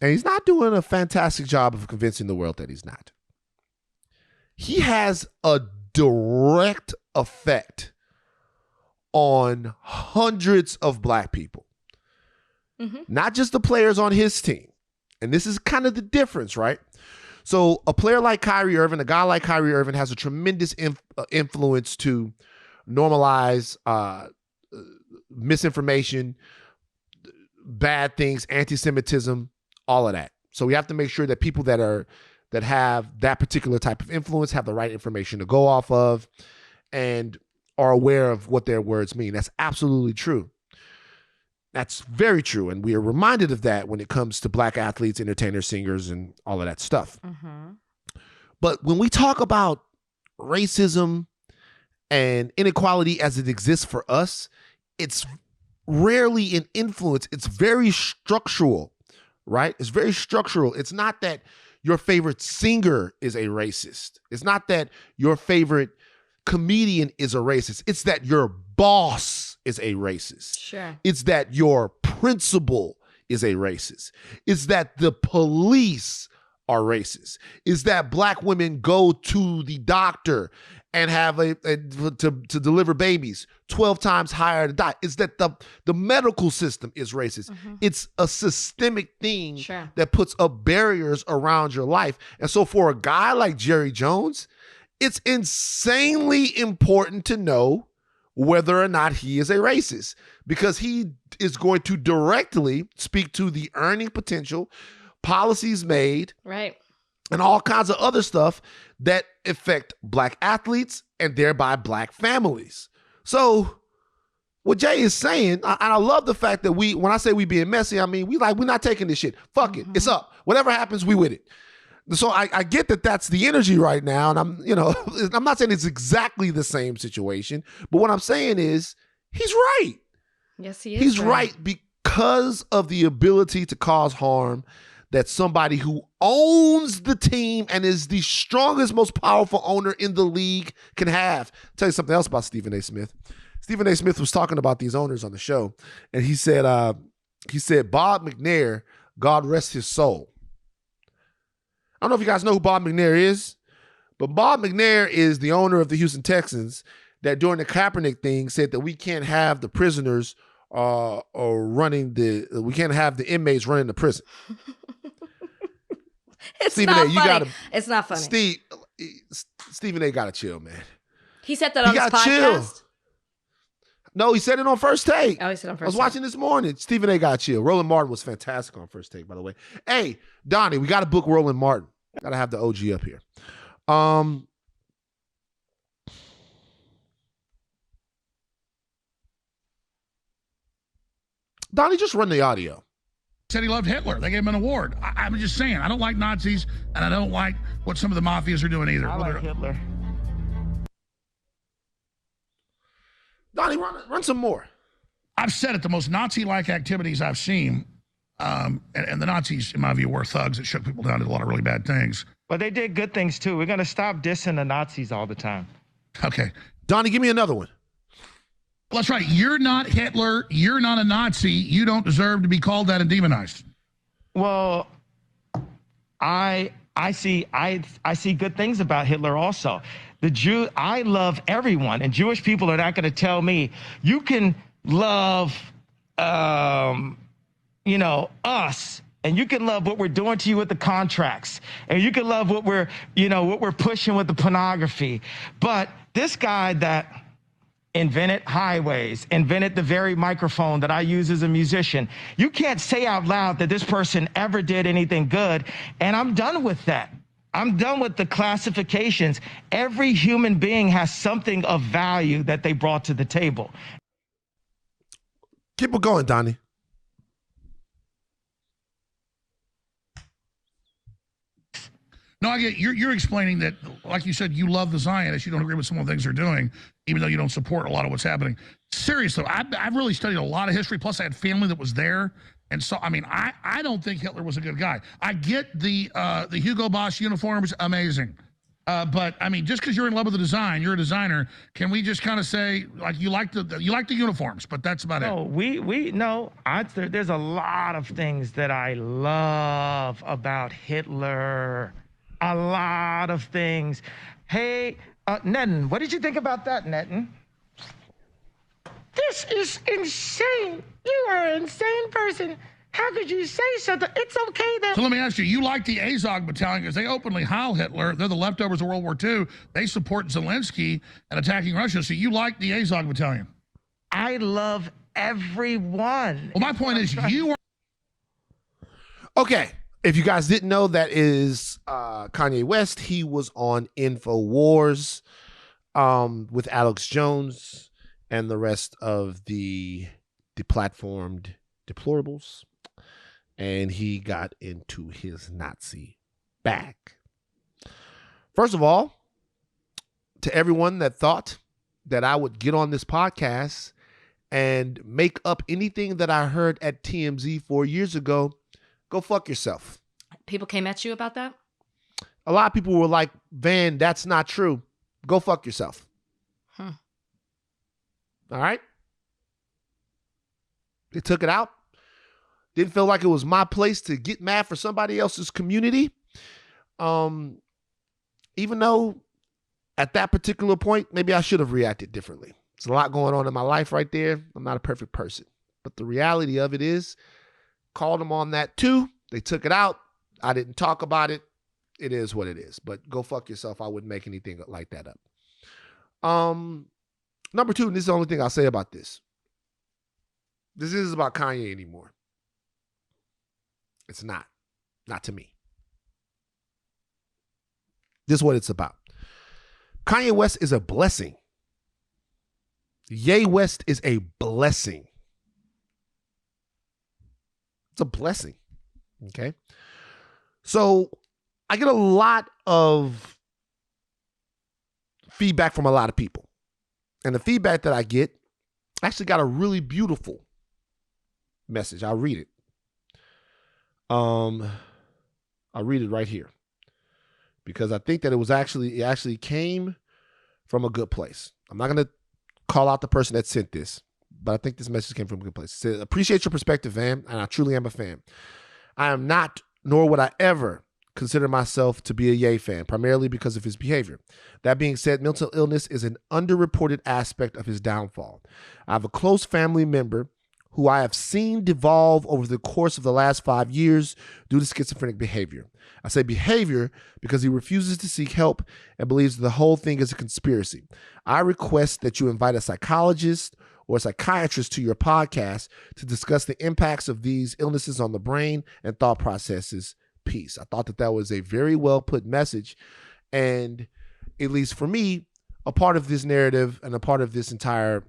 Speaker 1: and he's not doing a fantastic job of convincing the world that he's not, he has a direct effect on hundreds of black people, not just the players on his team. And this is kind of the difference, right? So a player like Kyrie Irving, a guy like Kyrie Irving, has a tremendous influence to normalize misinformation, bad things, anti-Semitism, all of that. So we have to make sure that people that have that particular type of influence have the right information to go off of and are aware of what their words mean. That's absolutely true. That's very true. And we are reminded of that when it comes to black athletes, entertainers, singers, and all of that stuff.
Speaker 2: Mm-hmm.
Speaker 1: But when we talk about racism and inequality as it exists for us, it's rarely an influence. It's very structural, right? It's very structural. It's not that your favorite singer is a racist. It's not that your favorite comedian is a racist. It's that your boss is a racist.
Speaker 2: Sure.
Speaker 1: It's that your principal is a racist. It's that the police are racist. It's that black women go to the doctor and have to deliver babies 12 times higher to die. It's that the medical system is racist.
Speaker 2: Mm-hmm.
Speaker 1: It's a systemic thing
Speaker 2: Sure.
Speaker 1: that puts up barriers around your life. And so for a guy like Jerry Jones, it's insanely important to know whether or not he is a racist, because he is going to directly speak to the earning potential, policies made,
Speaker 2: Right.
Speaker 1: and all kinds of other stuff that affect black athletes and thereby black families. So what Jay is saying, and I love the fact that when I say we being messy, I mean, we're not taking this shit. Fuck it. It's up. Whatever happens, we with it. So I get that that's the energy right now. And I'm not saying it's exactly the same situation, but what I'm saying is he's right.
Speaker 2: Yes, he is.
Speaker 1: He's right because of the ability to cause harm that somebody who owns the team and is the strongest, most powerful owner in the league can have. I'll tell you something else about Stephen A. Smith. Stephen A. Smith was talking about these owners on the show, and he said Bob McNair, God rest his soul. I don't know if you guys know who Bob McNair is, but Bob McNair is the owner of the Houston Texans that during the Kaepernick thing said that we can't have the prisoners we can't have the inmates running the prison.
Speaker 2: It's
Speaker 1: Stephen
Speaker 2: not
Speaker 1: A.,
Speaker 2: funny. It's not funny.
Speaker 1: Stephen A. gotta chill, man.
Speaker 2: He said that on his podcast?
Speaker 1: Chill. No, he said it on First Take.
Speaker 2: Oh, he said on First Take.
Speaker 1: I was watching this morning. Stephen A. got chill. Roland Martin was fantastic on First Take, by the way. Hey, Donnie, we got to book Roland Martin. Got to have the OG up here. Donnie, just run the audio.
Speaker 8: Said he loved Hitler. They gave him an award. I'm just saying, I don't like Nazis, and I don't like what some of the mafias are doing either.
Speaker 9: I like Hitler.
Speaker 1: Donnie, run some more.
Speaker 8: I've said it, the most Nazi-like activities I've seen, and the Nazis, in my view, were thugs that shook people down, did a lot of really bad things.
Speaker 9: But they did good things, too. We're going to stop dissing the Nazis all the time.
Speaker 8: Okay.
Speaker 1: Donnie, give me another one.
Speaker 8: Well, that's right. You're not Hitler. You're not a Nazi. You don't deserve to be called that and demonized.
Speaker 9: Well, I see good things about Hitler also. I love everyone, and Jewish people are not going to tell me you can love, us, and you can love what we're doing to you with the contracts, and you can love what we're pushing with the pornography. But this guy that invented highways, invented the very microphone that I use as a musician, you can't say out loud that this person ever did anything good, and I'm done with that. I'm done with the classifications. Every human being has something of value that they brought to the table.
Speaker 1: Keep it going, Donnie.
Speaker 8: No, I get you're explaining that, like you said, you love the Zionists. You don't agree with some of the things they're doing, even though you don't support a lot of what's happening. Seriously, I've really studied a lot of history. Plus, I had family that was there. And so, I mean, I don't think Hitler was a good guy. I get the Hugo Boss uniforms, amazing. But I mean, just because you're in love with the design, you're a designer. Can we just kind of say, like, you like the uniforms, but that's about it? There's a lot of things that I love about Hitler. A lot of things. Hey, Netten, what did you think about that, Netten?
Speaker 10: This is insane. You are an insane person. How could you say something? It's okay that...
Speaker 8: So let me ask you, you like the Azov Battalion because they openly Heil Hitler. They're the leftovers of World War II. They support Zelensky and attacking Russia. So you like the Azov Battalion?
Speaker 9: I love everyone.
Speaker 8: Well, my point is you are...
Speaker 1: Okay. If you guys didn't know, that is Kanye West. He was on InfoWars with Alex Jones and the rest of the deplatformed deplorables, and he got into his Nazi bag. First of all, to everyone that thought that I would get on this podcast and make up anything that I heard at TMZ 4 years ago, go fuck yourself.
Speaker 2: People came at you about that?
Speaker 1: A lot of people were like, Van, that's not true. Go fuck yourself. All right? They took it out. Didn't feel like it was my place to get mad for somebody else's community. Even though at that particular point, maybe I should have reacted differently. There's a lot going on in my life right there. I'm not a perfect person. But the reality of it is, called them on that too. They took it out. I didn't talk about it. It is what it is. But go fuck yourself. I wouldn't make anything like that up. Number two, and this is the only thing I'll say about this. This isn't about Kanye anymore. It's not. Not to me. This is what it's about. Kanye West is a blessing. Ye West is a blessing. It's a blessing. Okay. So I get a lot of feedback from a lot of people. And the feedback that I get actually got a really beautiful message. I'll read it. I'll read it right here, because I think that it actually came from a good place. I'm not going to call out the person that sent this, but I think this message came from a good place. It says, appreciate your perspective, Van, and I truly am a fan. I am not, nor would I ever consider myself to be a Ye fan, primarily because of his behavior. That being said, mental illness is an underreported aspect of his downfall. I have a close family member who I have seen devolve over the course of the last 5 years due to schizophrenic behavior. I say behavior because he refuses to seek help and believes the whole thing is a conspiracy. I request that you invite a psychologist or a psychiatrist to your podcast to discuss the impacts of these illnesses on the brain and thought processes. Peace. I thought that was a very well put message. And at least for me, a part of this narrative and a part of this entire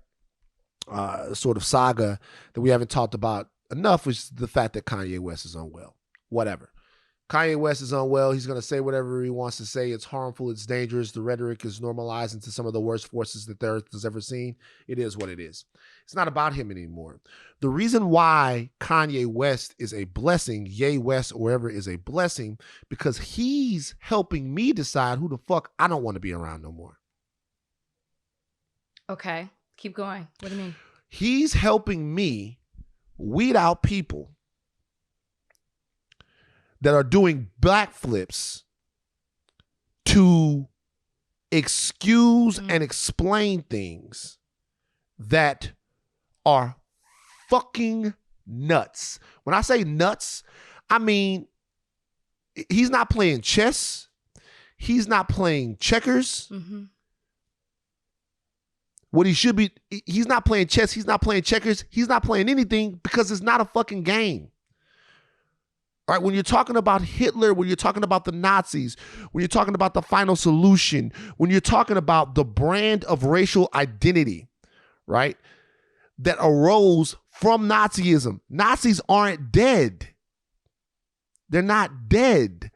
Speaker 1: sort of saga that we haven't talked about enough was the fact that Kanye West is unwell. Whatever. Kanye West is unwell. He's going to say whatever he wants to say. It's harmful. It's dangerous. The rhetoric is normalized into some of the worst forces that the earth has ever seen. It is what it is. It's not about him anymore. The reason why Kanye West is a blessing, Ye West or wherever is a blessing, because he's helping me decide who the fuck I don't want to be around no more.
Speaker 2: Okay. Keep going. What do you mean?
Speaker 1: He's helping me weed out people that are doing backflips to excuse and explain things that are fucking nuts. When I say nuts, I mean, he's not playing chess. He's not playing checkers.
Speaker 2: Mm-hmm.
Speaker 1: What he should be, he's not playing chess. He's not playing checkers. He's not playing anything because it's not a fucking game. All right, when you're talking about Hitler, when you're talking about the Nazis, when you're talking about the final solution, when you're talking about the brand of racial identity, right, that arose from Nazism, Nazis aren't dead. They're not dead.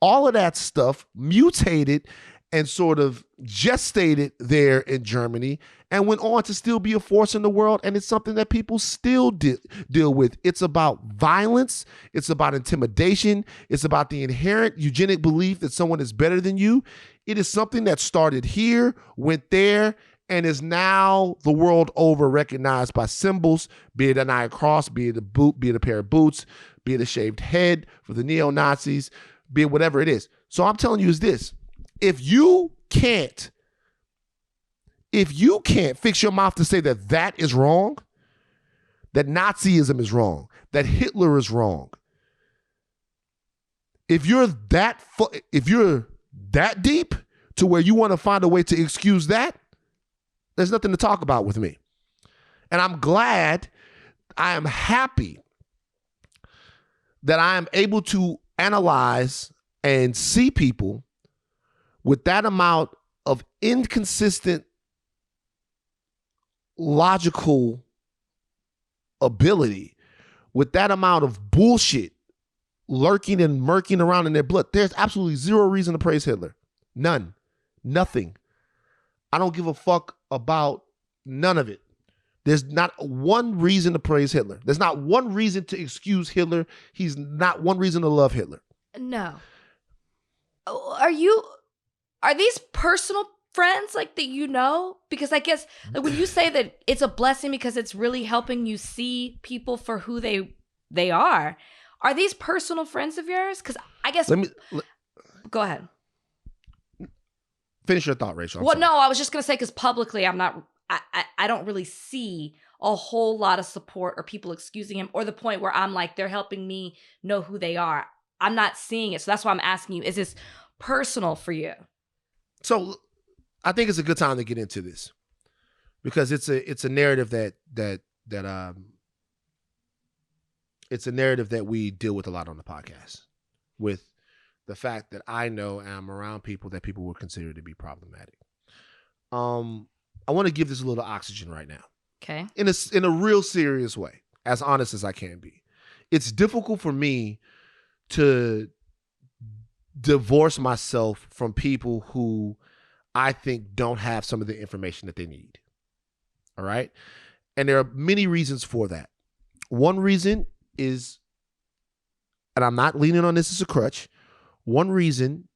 Speaker 1: All of that stuff mutated and sort of gestated there in Germany and went on to still be a force in the world. And it's something that people still deal with. It's about violence. It's about intimidation. It's about the inherent eugenic belief that someone is better than you. It is something that started here, went there, and is now the world over recognized by symbols, be it an iron cross, be it a boot, be it a pair of boots, be it a shaved head for the neo-Nazis, be it whatever it is. So I'm telling you is this. If you can't fix your mouth to say that that is wrong, that Nazism is wrong, that Hitler is wrong, if you're that deep to where you want to find a way to excuse that, there's nothing to talk about with me. And I'm glad, I am happy that I am able to analyze and see people with that amount of inconsistent logical ability with that amount of bullshit lurking and murking around in their blood, there's absolutely zero reason to praise Hitler. None. Nothing. I don't give a fuck about none of it. There's not one reason to praise Hitler. There's not one reason to excuse Hitler. He's not one reason to love Hitler.
Speaker 2: No. Are these personal friends like that you know? Because I guess like when you say that it's a blessing because it's really helping you see people for who they are these personal friends of yours? Because I guess go ahead.
Speaker 1: Finish your thought, Rachel.
Speaker 2: Well, no, I was just gonna say because publicly I don't really see a whole lot of support or people excusing him, or the point where I'm like, they're helping me know who they are. I'm not seeing it. So that's why I'm asking you, is this personal for you?
Speaker 1: So I think it's a good time to get into this because it's a narrative that it's a narrative that we deal with a lot on the podcast, with the fact that I know and I'm around people that people would consider to be problematic. I want to give this a little oxygen right now.
Speaker 2: Okay.
Speaker 1: In a real serious way, as honest as I can be. It's difficult for me to divorce myself from people who I think don't have some of the information that they need. All right? And there are many reasons for that. One reason is, and I'm not leaning on this as a crutch, one reason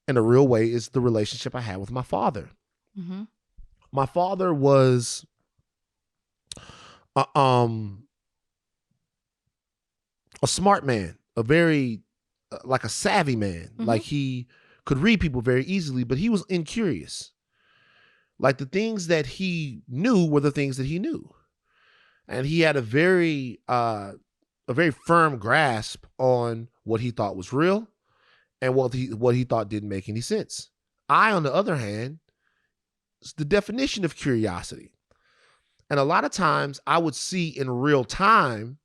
Speaker 1: in a real way is the relationship I had with my father.
Speaker 2: Mm-hmm.
Speaker 1: My father was a smart man, a very like a savvy man.
Speaker 2: Mm-hmm.
Speaker 1: Like he could read people very easily, but he was incurious. Like the things that he knew were the things that he knew. And he had a very firm grasp on what he thought was real and what he thought didn't make any sense. I, on the other hand, it's the definition of curiosity. And a lot of times I would see in real time,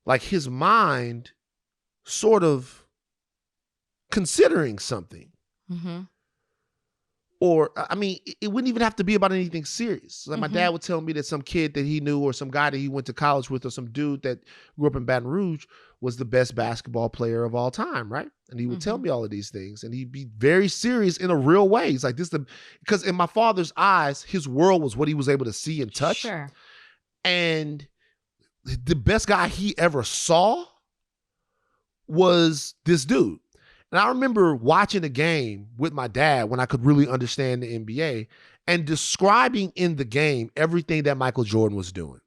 Speaker 1: like his mind sort of considering something.
Speaker 2: Mm-hmm.
Speaker 1: Or, I mean, it wouldn't even have to be about anything serious. Like my dad would tell me that some kid that he knew or some guy that he went to college with or some dude that grew up in Baton Rouge was the best basketball player of all time, right? And he would tell me all of these things and he'd be very serious in a real way. He's like, because in my father's eyes, his world was what he was able to see and touch.
Speaker 2: Sure.
Speaker 1: And the best guy he ever saw was this dude. And I remember watching a game with my dad when I could really understand the NBA and describing in the game everything that Michael Jordan was doing.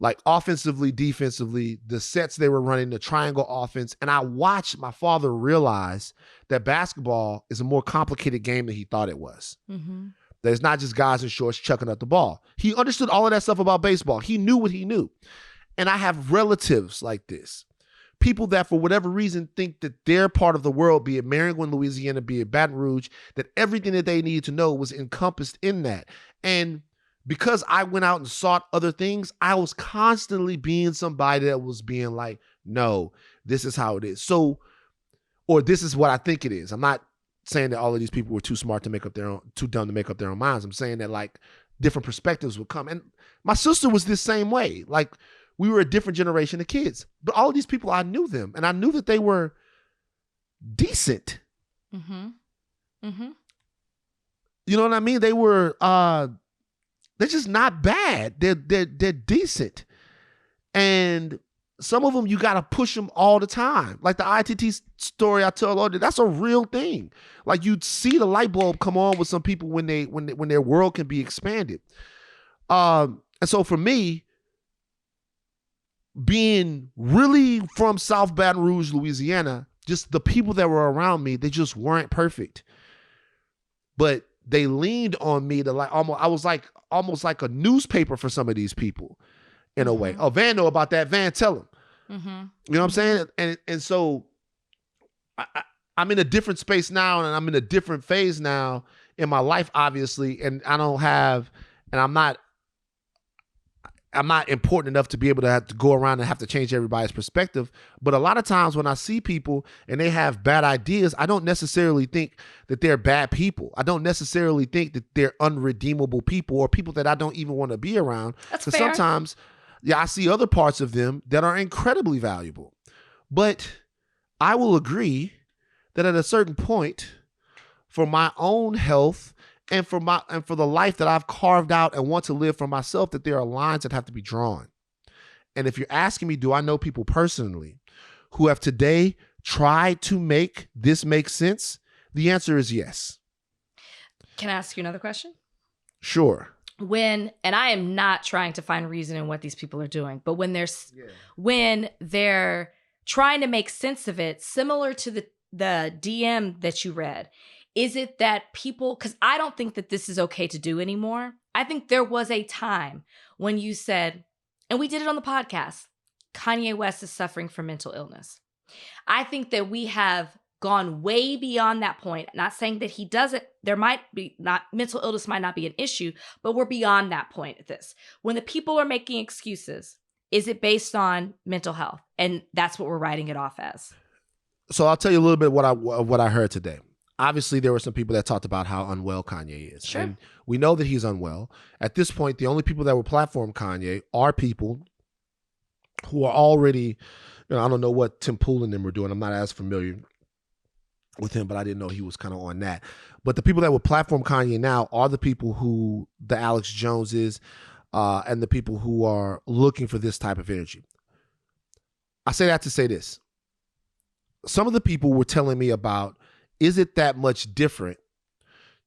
Speaker 1: Like offensively, defensively, the sets they were running, the triangle offense. And I watched my father realize that basketball is a more complicated game than he thought it was.
Speaker 2: Mm-hmm.
Speaker 1: That it's not just guys in shorts chucking up the ball. He understood all of that stuff about baseball. He knew what he knew. And I have relatives like this. People that for whatever reason think that their part of the world, be it Maryland, Louisiana, be it Baton Rouge, that everything that they needed to know was encompassed in that. And because I went out and sought other things, I was constantly being somebody that was being like, no, this is how it is. So, or this is what I think it is. I'm not saying that all of these people were too smart to make up their own, too dumb to make up their own minds. I'm saying that like different perspectives would come. And my sister was this same way. Like, we were a different generation of kids, but all of these people, I knew them and I knew that they were decent.
Speaker 2: Mm-hmm. Mm-hmm.
Speaker 1: You know what I mean? They were, they're just not bad. They're decent. And some of them, you got to push them all the time. Like the ITT story I told earlier, that's a real thing. Like you'd see the light bulb come on with some people when their world can be expanded. And so for me, being really from South Baton Rouge, Louisiana, just the people that were around me, they just weren't perfect. But they leaned on me to like almost like a newspaper for some of these people in a way. Oh, Van know about that. Van, tell him.
Speaker 2: Mm-hmm.
Speaker 1: You know what I'm saying? And so I'm in a different space now and I'm in a different phase now in my life, obviously. And I'm not important enough to be able to have to go around and have to change everybody's perspective. But a lot of times when I see people and they have bad ideas, I don't necessarily think that they're bad people. I don't necessarily think that they're unredeemable people or people that I don't even want to be around.
Speaker 2: That's
Speaker 1: fair. Yeah, I see other parts of them that are incredibly valuable. But I will agree that at a certain point, for my own health and for the life that I've carved out and want to live for myself, that there are lines that have to be drawn. And if you're asking me, do I know people personally who have today tried to make this make sense? The answer is yes.
Speaker 2: Can I ask you another question?
Speaker 1: Sure.
Speaker 2: And I am not trying to find reason in what these people are doing, but when they're trying to make sense of it, similar to the DM that you read, is it that people, because I don't think that this is okay to do anymore. I think there was a time when you said, and we did it on the podcast, Kanye West is suffering from mental illness. I think that we have gone way beyond that point. Not saying that he doesn't, there might be not, mental illness might not be an issue, but we're beyond that point at this. When the people are making excuses, is it based on mental health? And that's what we're writing it off as. So
Speaker 1: I'll tell you a little bit what I heard today. Obviously, there were some people that talked about how unwell Kanye is.
Speaker 2: Sure.
Speaker 1: And we know that he's unwell. At this point, the only people that will platform Kanye are people who are already, I don't know what Tim Pool and them were doing. I'm not as familiar with him, but I didn't know he was kind of on that. But the people that would platform Kanye now are the people who the Alex Joneses and the people who are looking for this type of energy. I say that to say this. Some of the people were telling me about, is it that much different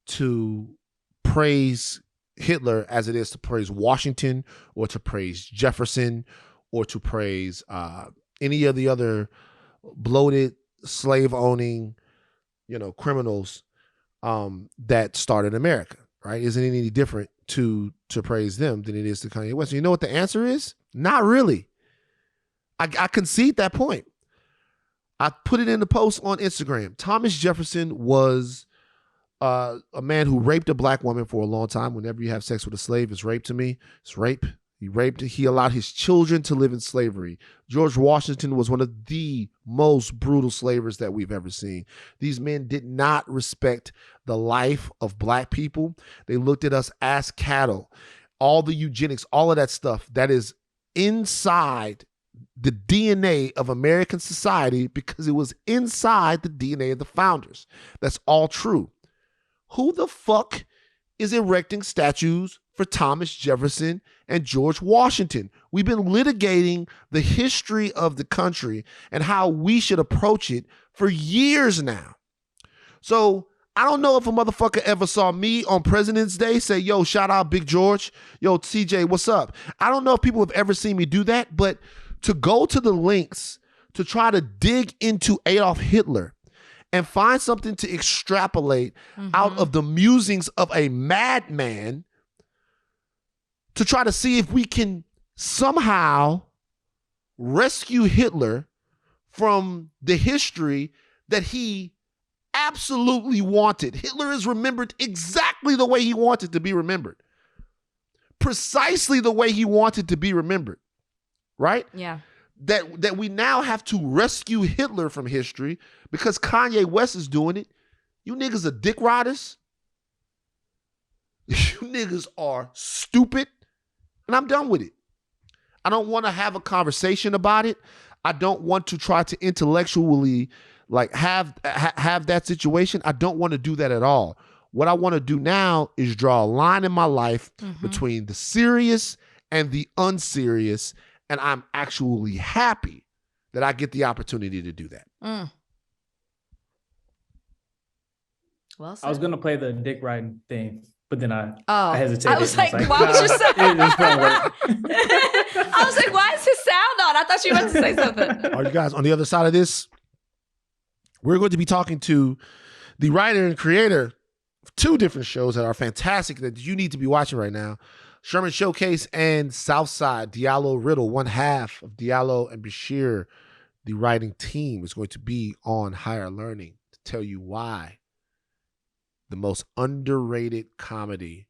Speaker 1: to praise Hitler as it is to praise Washington or to praise Jefferson or to praise any of the other bloated slave-owning criminals that started America, right? Isn't it any different to praise them than it is to Kanye West? You know what the answer is? Not really. I concede that point. I put it in the post on Instagram. Thomas Jefferson was a man who raped a black woman for a long time. Whenever you have sex with a slave, it's rape to me. It's rape. He allowed his children to live in slavery. George Washington was one of the most brutal slavers that we've ever seen. These men did not respect the life of black people. They looked at us as cattle. All the eugenics, all of that stuff that is inside the DNA of American society because it was inside the DNA of the founders. That's all true. Who the fuck is erecting statues for Thomas Jefferson and George Washington? We've been litigating the history of the country and how we should approach it for years now. So I don't know if a motherfucker ever saw me on President's Day say, yo, shout out Big George. Yo, TJ, what's up? I don't know if people have ever seen me do that, but to go to the links to try to dig into Adolf Hitler and find something to extrapolate out of the musings of a madman to try to see if we can somehow rescue Hitler from the history that he absolutely wanted. Hitler is remembered exactly the way he wanted to be remembered. Precisely the way he wanted to be remembered. Right?
Speaker 2: Yeah.
Speaker 1: That we now have to rescue Hitler from history because Kanye West is doing it. You niggas are dick riders. You niggas are stupid. And I'm done with it. I don't want to have a conversation about it. I don't want to try to intellectually have that situation. I don't want to do that at all. What I want to do now is draw a line in my life between the serious and the unserious. And I'm actually happy that I get the opportunity to do that.
Speaker 2: Well said.
Speaker 4: I was gonna play the dick riding thing, but then I hesitated.
Speaker 2: I was like, why was your sound?
Speaker 4: This won't work.
Speaker 2: I was like, why is his sound on? I thought you were about to say something.
Speaker 1: All right, you guys, on the other side of this, we're going to be talking to the writer and creator of two different shows that are fantastic that you need to be watching right now. Sherman Showcase and Southside, Diallo Riddle, one half of Diallo and Bashir, the writing team, is going to be on Higher Learning to tell you why the most underrated comedy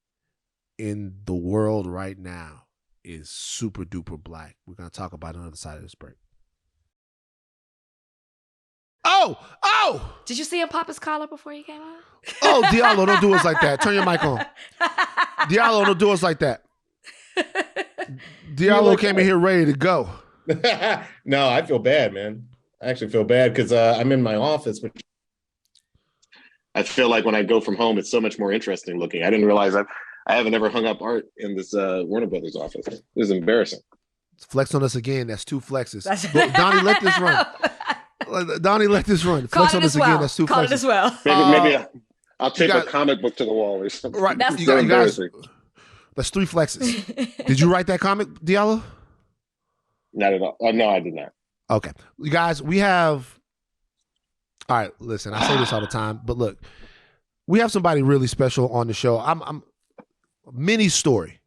Speaker 1: in the world right now is super duper black. We're going to talk about it on the other side of this break. Oh!
Speaker 2: Did you see him pop his collar before he came on?
Speaker 1: Oh, Diallo, don't do us like that. Turn your mic on. Diallo, don't do us like that. Diallo came in here ready to go.
Speaker 11: No, I feel bad, man. I actually feel bad because I'm in my office, which I feel like when I go from home, it's so much more interesting looking. I didn't realize I haven't ever hung up art in this Warner Brothers office. This is embarrassing.
Speaker 1: Flex on us again. That's 2 flexes. Donnie, let this run. Donnie, let this run. Flex on us again. That's 2 flexes.
Speaker 2: Caught it as well.
Speaker 11: Maybe I'll tape a comic book to the wall or something.
Speaker 1: Right.
Speaker 2: That's
Speaker 1: you guys, that's 3 flexes. Did you write that comic, Diallo?
Speaker 11: Not at all. No, I did not.
Speaker 1: Okay. You guys, we have. All right. Listen, I say this all the time, but look, we have somebody really special on the show. I'm mini story.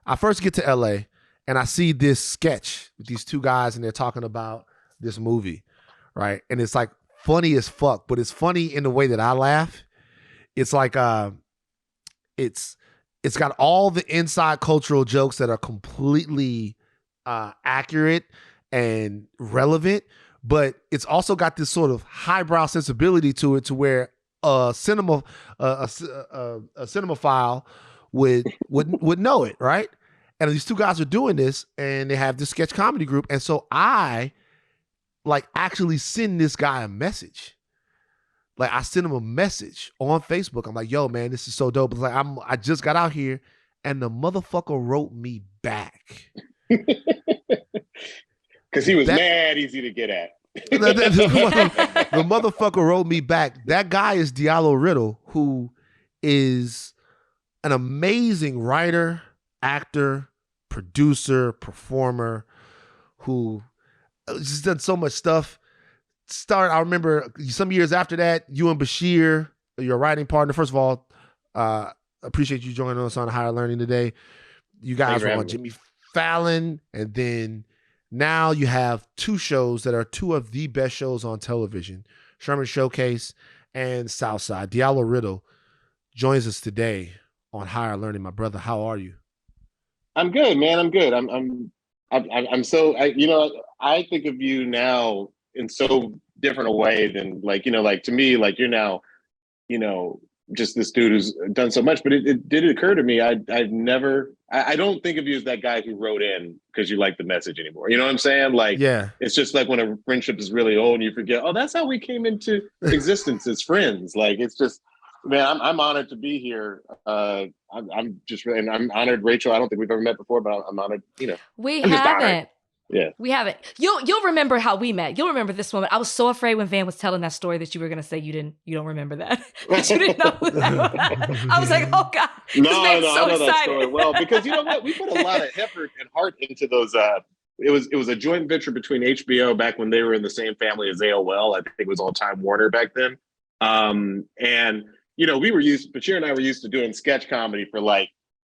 Speaker 1: I first get to LA and I see this sketch with these 2 guys and they're talking about this movie, right? And it's like funny as fuck, but it's funny in the way that I laugh. It's like it's got all the inside cultural jokes that are completely accurate and relevant, but it's also got this sort of highbrow sensibility to it, to where a cinemaphile would know it, right? And these 2 guys are doing this, and they have this sketch comedy group, and so I actually send this guy a message. Like, I sent him a message on Facebook. I'm like, yo, man, this is so dope. It's like, I just got out here, and the motherfucker wrote me back.
Speaker 11: Because he was mad easy to get at.
Speaker 1: The motherfucker wrote me back. That guy is Diallo Riddle, who is an amazing writer, actor, producer, performer, who just done so much stuff. I remember some years after that, you and Bashir, your writing partner. First of all, appreciate you joining us on Higher Learning today. You guys were on Jimmy Fallon, and then now you have 2 shows that are 2 of the best shows on television, Sherman Showcase and Southside. Diallo Riddle joins us today on Higher Learning. My brother, how are you?
Speaker 11: I'm good, man. I'm good. I'm so, I think of you now in so different a way than to me, you're now, just this dude who's done so much. But it did occur to me, I don't think of you as that guy who wrote in because you like the message anymore. You know what I'm saying?
Speaker 1: Yeah.
Speaker 11: It's just like when a friendship is really old and you forget, oh, that's how we came into existence as friends. It's just, man, I'm honored to be here. I'm just really, and I'm honored, Rachel. I don't think we've ever met before, but I'm honored.
Speaker 2: We
Speaker 11: I'm
Speaker 2: haven't.
Speaker 11: Yeah,
Speaker 2: we haven't. You'll remember how we met. You'll remember this moment. I was so afraid when Van was telling that story that you were gonna say you don't remember that. That you didn't know who that was. I was like, oh God.
Speaker 11: No, I know that story well, because you know what? We put a lot of effort and heart into those. It was a joint venture between HBO back when they were in the same family as AOL. I think it was all Time Warner back then. And Bashir and I were used to doing sketch comedy for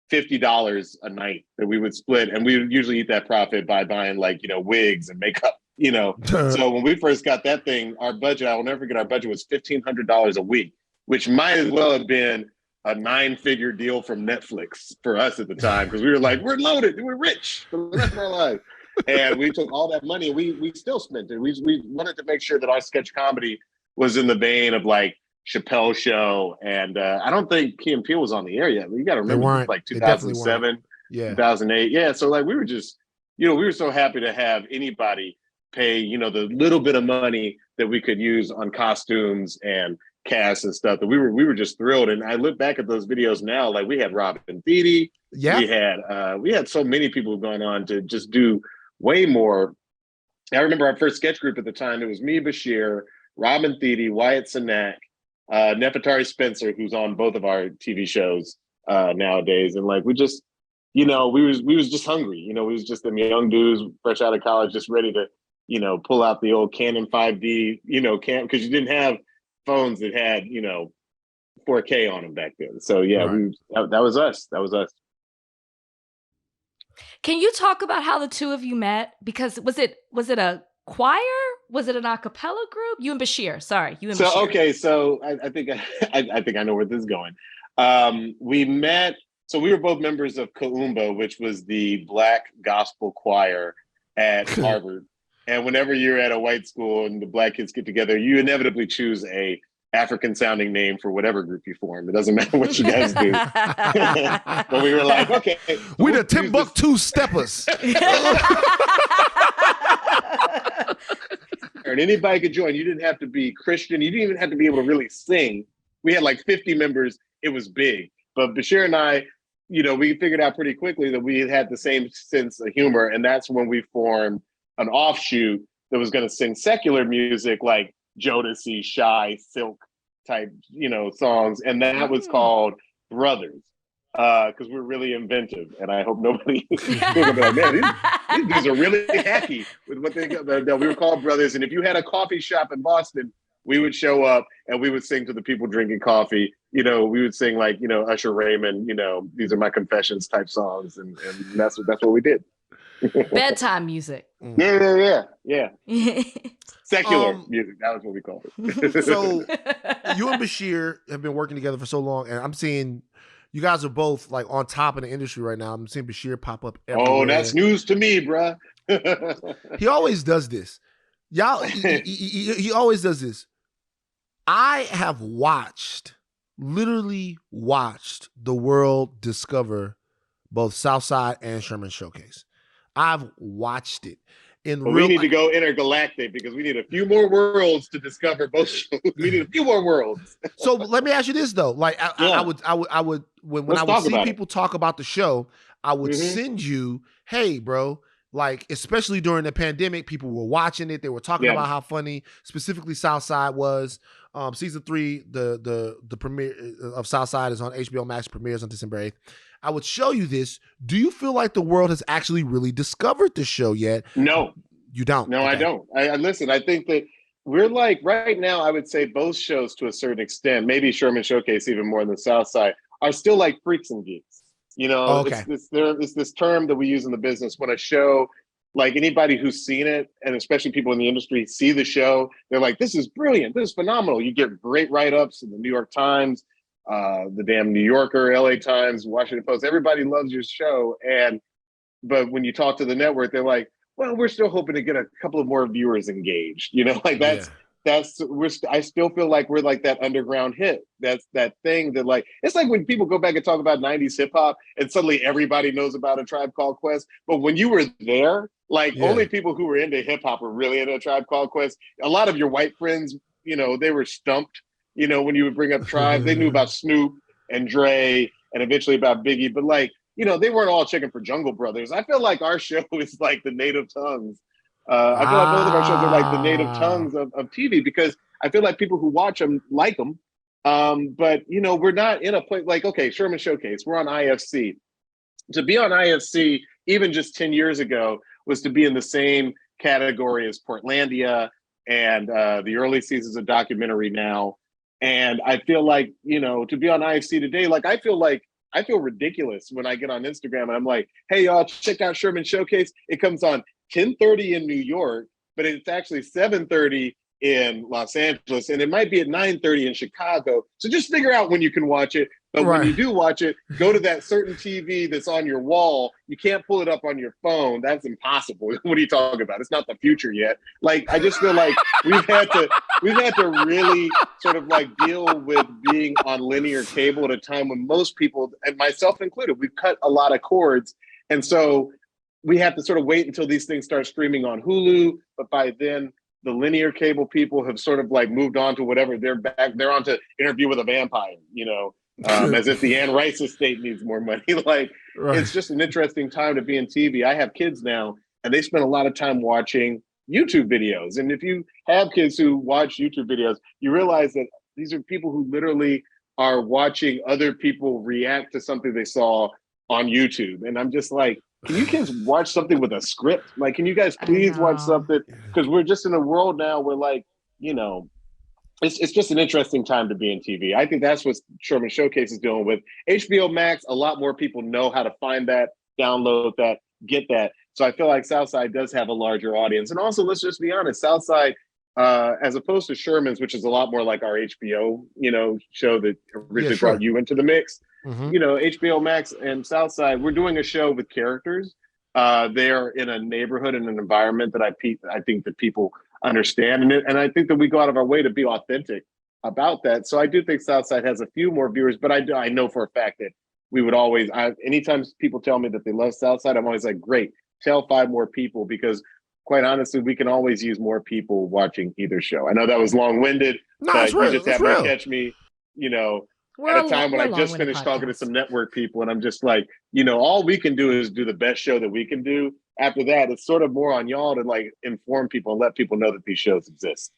Speaker 11: $50 a night that we would split, and we would usually eat that profit by buying wigs and makeup. So when we first got that thing, our budget, I will never forget, our budget was $1,500 a week, which might as well have been a 9-figure deal from Netflix for us at the time, because we were like, we're loaded, we're rich for the rest of our lives. And we took all that money and we still spent it. We wanted to make sure that our sketch comedy was in the vein of Chappelle Show, and I don't think Key and Peele was on the air yet. You got to remember, it was 2007, 2008. Yeah, so we were just, we were so happy to have anybody pay, the little bit of money that we could use on costumes and cast and stuff. That we were just thrilled. And I look back at those videos now, we had Robin Thede, we had so many people going on to just do way more. I remember our first sketch group at the time. It was me, Bashir, Robin Thede, Wyatt Cenac, Nefertari Spencer, who's on both of our TV shows nowadays, and we just, we was just hungry. We was just them young dudes fresh out of college, just ready to, pull out the old Canon 5D, because you didn't have phones that had 4K on them back then. So yeah, right. That was us. That was us.
Speaker 2: Can you talk about how the 2 of you met? Because was it a choir? Was it an a cappella group? You and Bashir. Sorry, you and Bashir.
Speaker 11: Okay, so I think I know where this is going. We met. So we were both members of Kaumba, which was the Black gospel choir at Harvard. And whenever you're at a white school and the Black kids get together, you inevitably choose a African sounding name for whatever group you form. It doesn't matter what you guys do. But we were like, okay, so
Speaker 1: we the Timbuktu Steppers.
Speaker 11: And anybody could join. You didn't have to be Christian. You didn't even have to be able to really sing. We had like 50 members. It was big. But Bashir and I, we figured out pretty quickly that we had the same sense of humor. And that's when we formed an offshoot that was going to sing secular music like Jodeci, Shy, Silk type, songs. And that was called Brothers. Because we're really inventive, and I hope nobody think about, man, these dudes are really hacky with what they got. We were called Brothers, and if you had a coffee shop in Boston, we would show up and we would sing to the people drinking coffee. We would sing like, Usher Raymond, these are my confessions type songs, and that's what we did.
Speaker 2: Bedtime music.
Speaker 11: Yeah. Secular music. That was what we called it.
Speaker 1: So you and Bashir have been working together for so long, and I'm seeing you guys are both like on top of the industry right now. I'm seeing Bashir pop up everywhere.
Speaker 11: Oh, that's news to me, bruh.
Speaker 1: He always does this. Y'all, he always does this. I have literally watched the world discover both Southside and Sherman Showcase. I've watched it.
Speaker 11: We need to go intergalactic because we need a few more worlds to discover both shows. We need a few more worlds.
Speaker 1: So let me ask you this though. Like I would when I would see people talk about the show, I would send you, hey, bro, like especially during the pandemic, people were watching it. They were talking about how funny specifically Southside was. Season 3, the premiere of Southside is on HBO Max, premieres on December 8th. I would show you this. Do you feel like the world has actually really discovered the show yet?
Speaker 11: No.
Speaker 1: You don't?
Speaker 11: No,
Speaker 1: okay.
Speaker 11: I don't. I listen, I think that we're like, right now, I would say both shows to a certain extent, maybe Sherman Showcase even more than the South Side, are still like freaks and geeks. It's this term that we use in the business when a show, like anybody who's seen it, and especially people in the industry see the show, they're like, this is brilliant. This is phenomenal. You get great write-ups in the New York Times, the damn New Yorker, LA Times, Washington Post. Everybody loves your show. But when you talk to the network, they're like, well, we're still hoping to get a couple of more viewers engaged. I still feel like we're like that underground hit. That's that thing that like, it's like when people go back and talk about 90s hip hop and suddenly everybody knows about A Tribe Called Quest. But when you were there, only people who were into hip hop were really into A Tribe Called Quest. A lot of your white friends, they were stumped, when you would bring up Tribe. They knew about Snoop and Dre and eventually about Biggie, but they weren't all checking for Jungle Brothers. I feel like our show is like the native tongues. I feel like both of our shows are like the native tongues of TV because I feel like people who watch them like them. But, we're not in a place like, okay, Sherman Showcase, we're on IFC. To be on IFC, even just 10 years ago, was to be in the same category as Portlandia and the early seasons of Documentary Now. And I feel like, to be on IFC today, I feel ridiculous when I get on Instagram and I'm like, hey, y'all, check out Sherman Showcase. It comes on 10:30 in New York, but it's actually 7:30 in Los Angeles, and it might be at 9:30 in Chicago. So just figure out when you can watch it. But when you do watch it, go to that certain TV that's on your wall. You can't pull it up on your phone. That's impossible. What are you talking about? It's not the future yet. I just feel like we've had to really sort of deal with being on linear cable at a time when most people, and myself included, we've cut a lot of cords. And so we have to sort of wait until these things start streaming on Hulu. But by then, the linear cable people have sort of moved on to whatever. They're on to Interview with a Vampire, as if the Anne Rice estate needs more money. It's just an interesting time to be in TV. I have kids now, and they spend a lot of time watching YouTube videos. And if you have kids who watch YouTube videos, you realize that these are people who literally are watching other people react to something they saw on YouTube. And I'm just like, can you kids watch something with a script? Can you guys please watch something? Because we're just in a world now where it's just an interesting time to be in TV. I think that's what Sherman Showcase is dealing with. HBO Max, a lot more people know how to find that, download that, get that. So I feel like Southside does have a larger audience. And also, let's just be honest, Southside, as opposed to Sherman's, which is a lot more like our HBO, show that originally brought you into the mix. HBO Max and Southside, we're doing a show with characters. They're in a neighborhood and an environment that I think that people understand. And I think that we go out of our way to be authentic about that. So I do think Southside has a few more viewers, but I know for a fact that we would always, anytime people tell me that they love Southside, I'm always like, great, tell 5 more people, because quite honestly, we can always use more people watching either show. I know that was long-winded, but you just happen to catch me, at a time when I just finished talking to some network people, and I'm just like, all we can do is do the best show that we can do. After that, it's sort of more on y'all to like inform people and let people know that these shows exist.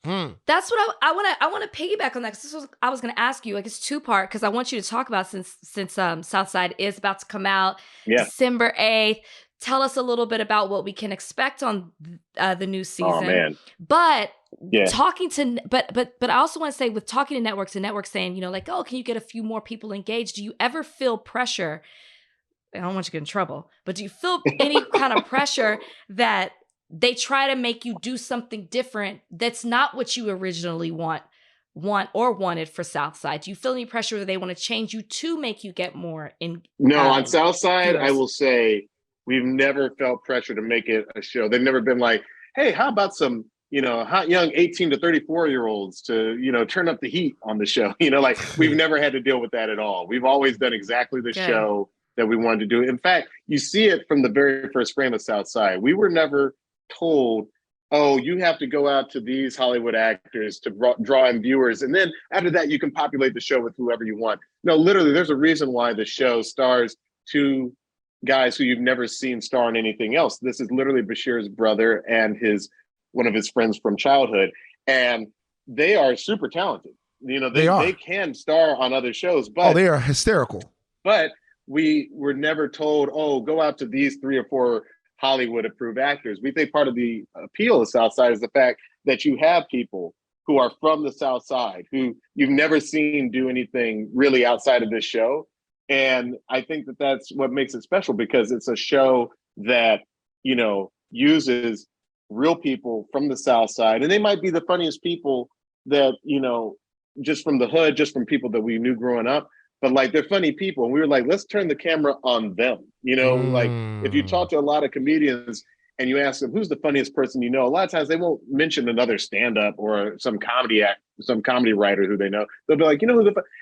Speaker 2: That's what I want to piggyback on that, because I was going to ask you, like, it's 2-part, because I want you to talk about, since Southside is about to come out December 8th. Tell us a little bit about what we can expect on the new season.
Speaker 11: Oh man!
Speaker 2: But talking to, but I also want to say, with talking to networks and networks saying, like, oh, can you get a few more people engaged? Do you ever feel pressure? I don't want you to get in trouble, but do you feel any kind of pressure that they try to make you do something different that's not what you originally wanted for Southside? Do you feel any pressure that they want to change you to make you get more in?
Speaker 11: No, on Southside, I will say we've never felt pressure to make it a show. They've never been like, hey, how about some, hot young 18 to 34-year-olds to, turn up the heat on the show? Like, we've never had to deal with that at all. We've always done exactly the show that we wanted to do. In fact, you see it from the very first frame of Southside. We were never told, oh, you have to go out to these Hollywood actors to draw in viewers, and then after that you can populate the show with whoever you want. No, literally, there's a reason why the show stars 2 guys who you've never seen star in anything else. This is literally Bashir's brother and one of his friends from childhood, and they are super talented. They can star on other shows, but
Speaker 1: they are hysterical.
Speaker 11: But we were never told, oh, go out to these 3 or 4 Hollywood approved actors. We think part of the appeal of Southside is the fact that you have people who are from the South Side who you've never seen do anything really outside of this show. And I think that that's what makes it special, because it's a show that, uses real people from the South Side. And they might be the funniest people that, just from the hood, just from people that we knew growing up. But like, they're funny people. And we were like, let's turn the camera on them. Like, if you talk to a lot of comedians and you ask them, who's the funniest person a lot of times they won't mention another stand-up or some comedy writer who they know. They'll be like,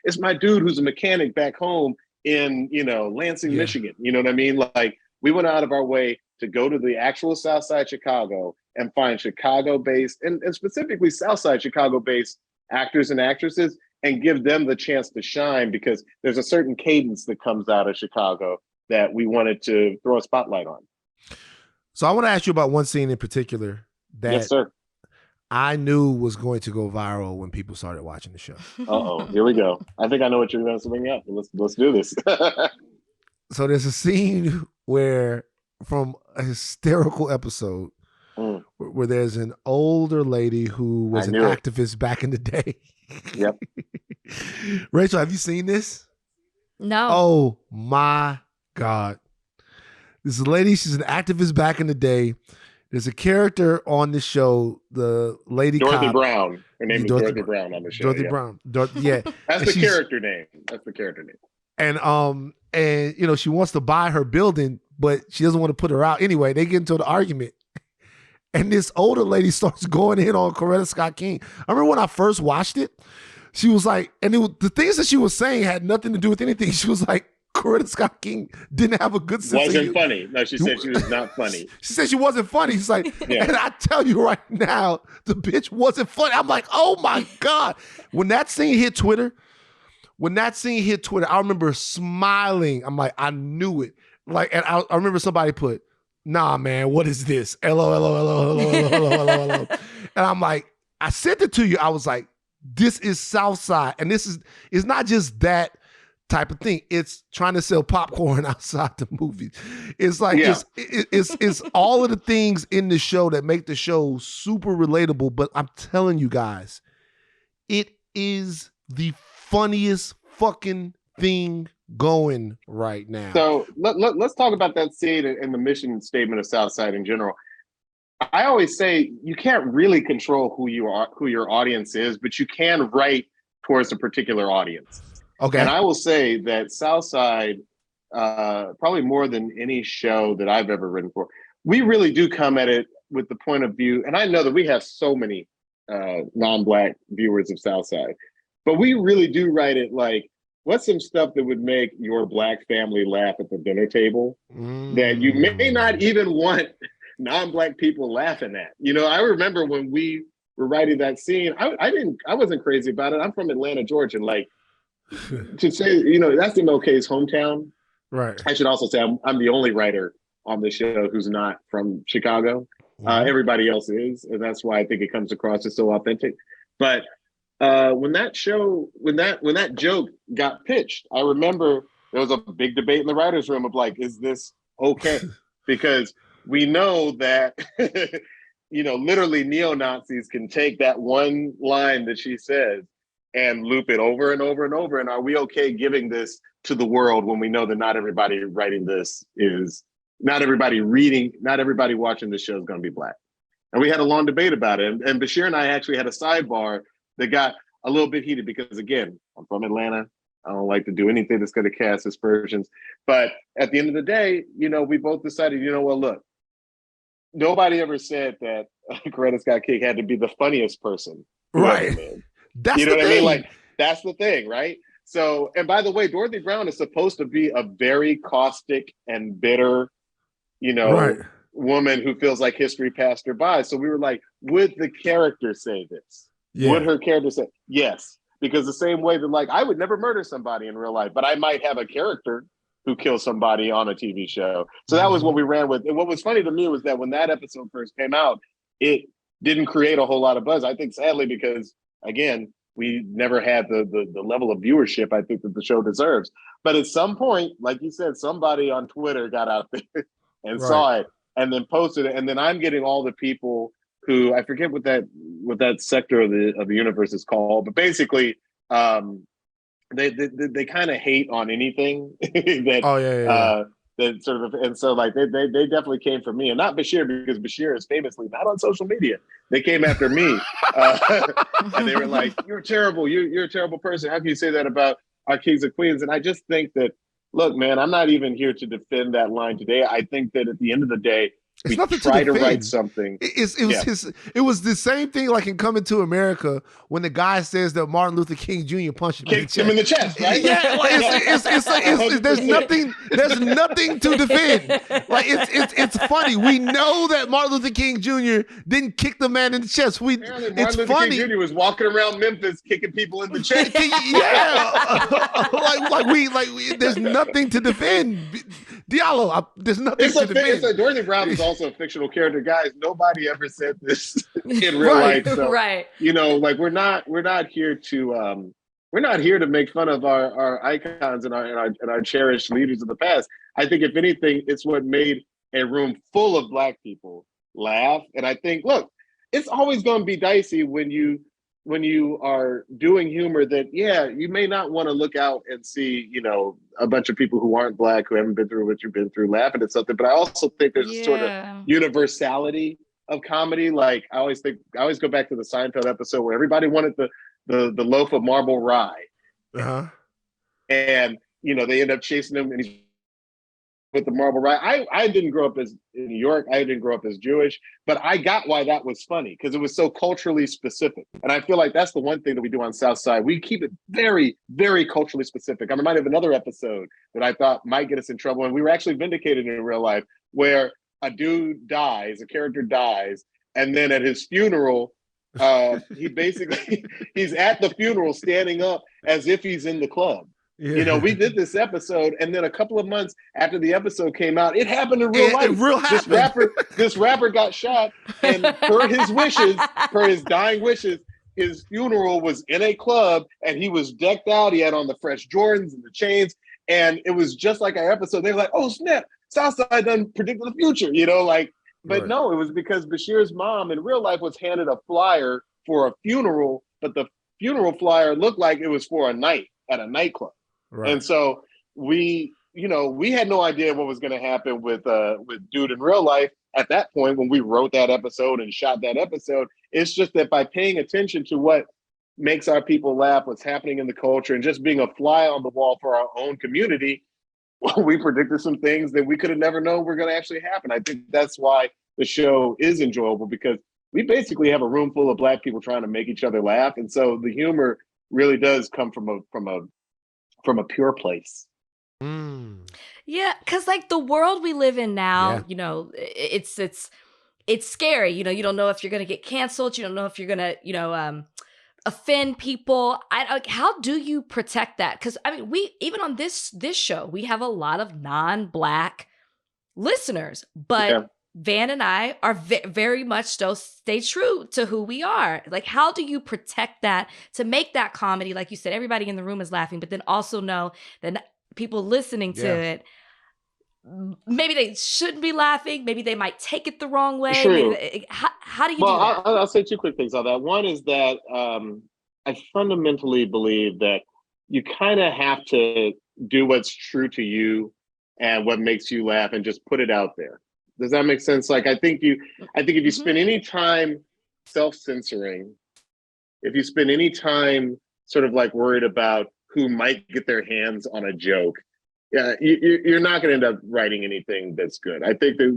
Speaker 11: it's my dude who's a mechanic back home in, Lansing, Michigan. You know what I mean? Like, we went out of our way to go to the actual South Side Chicago and find Chicago-based, and specifically South Side Chicago-based actors and actresses, and give them the chance to shine, because there's a certain cadence that comes out of Chicago that we wanted to throw a spotlight on.
Speaker 1: So I want to ask you about one scene in particular that
Speaker 11: yes, sir.
Speaker 1: I knew was going to go viral when people started watching the show.
Speaker 11: Uh-oh, here we go. I think I know what you're going to bring up. Let's do this.
Speaker 1: So there's a scene where, from a hysterical episode, where there's an older lady who was an activist back in the day.
Speaker 11: Yep.
Speaker 1: Rachel, have you seen this?
Speaker 2: No.
Speaker 1: Oh my God. This lady, she's an activist back in the day. There's a character on the show, the lady
Speaker 11: Dorothy
Speaker 1: cop.
Speaker 11: Brown. Her name is Dorothy Brown on the show.
Speaker 1: Dorothy Brown. Yeah.
Speaker 11: That's the character name. That's the character name.
Speaker 1: And she wants to buy her building, but she doesn't want to put her out. Anyway, they get into an argument. And this older lady starts going in on Coretta Scott King. I remember when I first watched it, she was like, the things that she was saying had nothing to do with anything. She was like, Coretta Scott King didn't have a good sense of
Speaker 11: humor. Wasn't funny. No, she said she was not funny.
Speaker 1: She said she wasn't funny. She's like, and I tell you right now, the bitch wasn't funny. I'm like, oh my God. When that scene hit Twitter, I remember smiling. I'm like, I knew it. Like, and I remember somebody put, nah, man, what is this? LOL. And I'm like, I sent it to you. I was like, this is Southside. And it's not just that type of thing. It's trying to sell popcorn outside the movie. It's like, it's all of the things in the show that make the show super relatable. But I'm telling you guys, it is the funniest fucking thing going right now.
Speaker 11: So let's talk about that scene and the mission statement of Southside in general. I always say you can't really control who your audience is, but you can write towards a particular audience.
Speaker 1: Okay.
Speaker 11: And I will say that Southside, probably more than any show that I've ever written for, we really do come at it with the point of view. And I know that we have so many non-Black viewers of Southside. But we really do write it like, what's some stuff that would make your Black family laugh at the dinner table that you may not even want non-Black people laughing at? You know, I remember when we were writing that scene, I wasn't crazy about it. I'm from Atlanta, Georgia, and like to say, you know, that's MLK's hometown.
Speaker 1: Right.
Speaker 11: I should also say I'm the only writer on the show who's not from Chicago. Everybody else is, and that's why I think it comes across as so authentic. But when that joke got pitched, I remember there was a big debate in the writers' room of like, is this okay? Because we know that you know, literally neo-Nazis can take that one line that she says and loop it over and over and over. And are we okay giving this to the world when we know that not everybody writing this is, not everybody watching this show is going to be Black? And we had a long debate about it. And Bashir and I actually had a sidebar that got a little bit heated because, again, I'm from Atlanta. I don't like to do anything that's going to cast aspersions. But at the end of the day, you know, we both decided, you know what, look, nobody ever said that Coretta Scott King had to be the funniest person.
Speaker 1: Right. That's
Speaker 11: you know
Speaker 1: the
Speaker 11: what
Speaker 1: thing.
Speaker 11: I mean? Like, that's the thing, right? So, and by the way, Dorothy Brown is supposed to be a very caustic and bitter, you know, woman who feels like history passed her by. So we were like, would the character say this? Yeah. Would her character say yes? Because the same way that, like, I would never murder somebody in real life, but I might have a character who kills somebody on a TV show. So that was what we ran with. And what was funny to me was that when that episode first came out, it didn't create a whole lot of buzz. I think sadly because, again, we never had the level of viewership I think that the show deserves. But at some point, like you said, somebody on Twitter got out there and saw it and then posted it. And then I'm getting all the people who, I forget what that sector of the universe is called, but basically they kind of hate on anything that that sort of, and so like they definitely came for me, and not Bashir, because Bashir is famously not on social media. They came after me, and they were like, "You're terrible. You're a terrible person. How can you say that about our kings and queens?" And I just think that, look, man, I'm not even here to defend that line today. I think that at the end of the day, we try to write something.
Speaker 1: It was the same thing like in Coming to America when the guy says that Martin Luther King Jr. punched him
Speaker 11: in the chest, right?
Speaker 1: Yeah, like there's nothing to defend. Like it's funny. We know that Martin Luther King Jr. didn't kick the man in the chest. Martin Luther
Speaker 11: King Jr. was walking around Memphis kicking people in the chest.
Speaker 1: There's nothing to defend. Diallo, there's nothing to defend.
Speaker 11: Dorothy Brown is also a fictional character, guys. Nobody ever said this in real life. So, you know, like we're not here to make fun of our icons and our cherished leaders of the past. I think if anything, it's what made a room full of Black people laugh. And I think, look, it's always going to be dicey when you are doing humor that, yeah, you may not want to look out and see, you know, a bunch of people who aren't Black, who haven't been through what you've been through, laughing at something. But I also think there's a sort of universality of comedy. Like I always go back to the Seinfeld episode where everybody wanted the loaf of marble rye. And, you know, they end up chasing him and he's with the marble rye. I didn't grow up in New York. I didn't grow up as Jewish, but I got why that was funny because it was so culturally specific. And I feel like that's the one thing that we do on Southside. We keep it very, very culturally specific. I'm reminded of another episode that I thought might get us in trouble, and we were actually vindicated in real life, where a dude dies, a character dies, and then at his funeral, he's at the funeral standing up as if he's in the club. Yeah. You know, we did this episode, and then a couple of months after the episode came out, it happened in real life. This rapper got shot, and per his dying wishes, his funeral was in a club, and he was decked out. He had on the fresh Jordans and the chains, and it was just like our episode. They were like, "Oh snap, Southside done predicted the future," you know, like. But no, it was because Bashir's mom in real life was handed a flyer for a funeral, but the funeral flyer looked like it was for a night at a nightclub. Right. And so we had no idea what was going to happen with dude in real life at that point when we wrote that episode and shot that episode. It's just that by paying attention to what makes our people laugh, what's happening in the culture, and just being a fly on the wall for our own community, we predicted some things that we could have never known were going to actually happen. I think that's why the show is enjoyable, because we basically have a room full of Black people trying to make each other laugh, and so the humor really does come from a pure place.
Speaker 2: Yeah, because like the world we live in now, you know, it's scary. You know, you don't know if you're gonna get canceled. You don't know if you're gonna, you know, offend people. How do you protect that? Because I mean, we even on this show, we have a lot of non-Black listeners, but Van and I are very much so stay true to who we are. Like, how do you protect that to make that comedy? Like you said, everybody in the room is laughing, but then also know that people listening to it, maybe they shouldn't be laughing. Maybe they might take it the wrong way.
Speaker 11: True.
Speaker 2: How do you do that?
Speaker 11: I'll say two quick things on that. One is that I fundamentally believe that you kind of have to do what's true to you and what makes you laugh and just put it out there. Does that make sense? Like, I think if you spend any time self-censoring, if you spend any time sort of like worried about who might get their hands on a joke, you're not going to end up writing anything that's good. I think that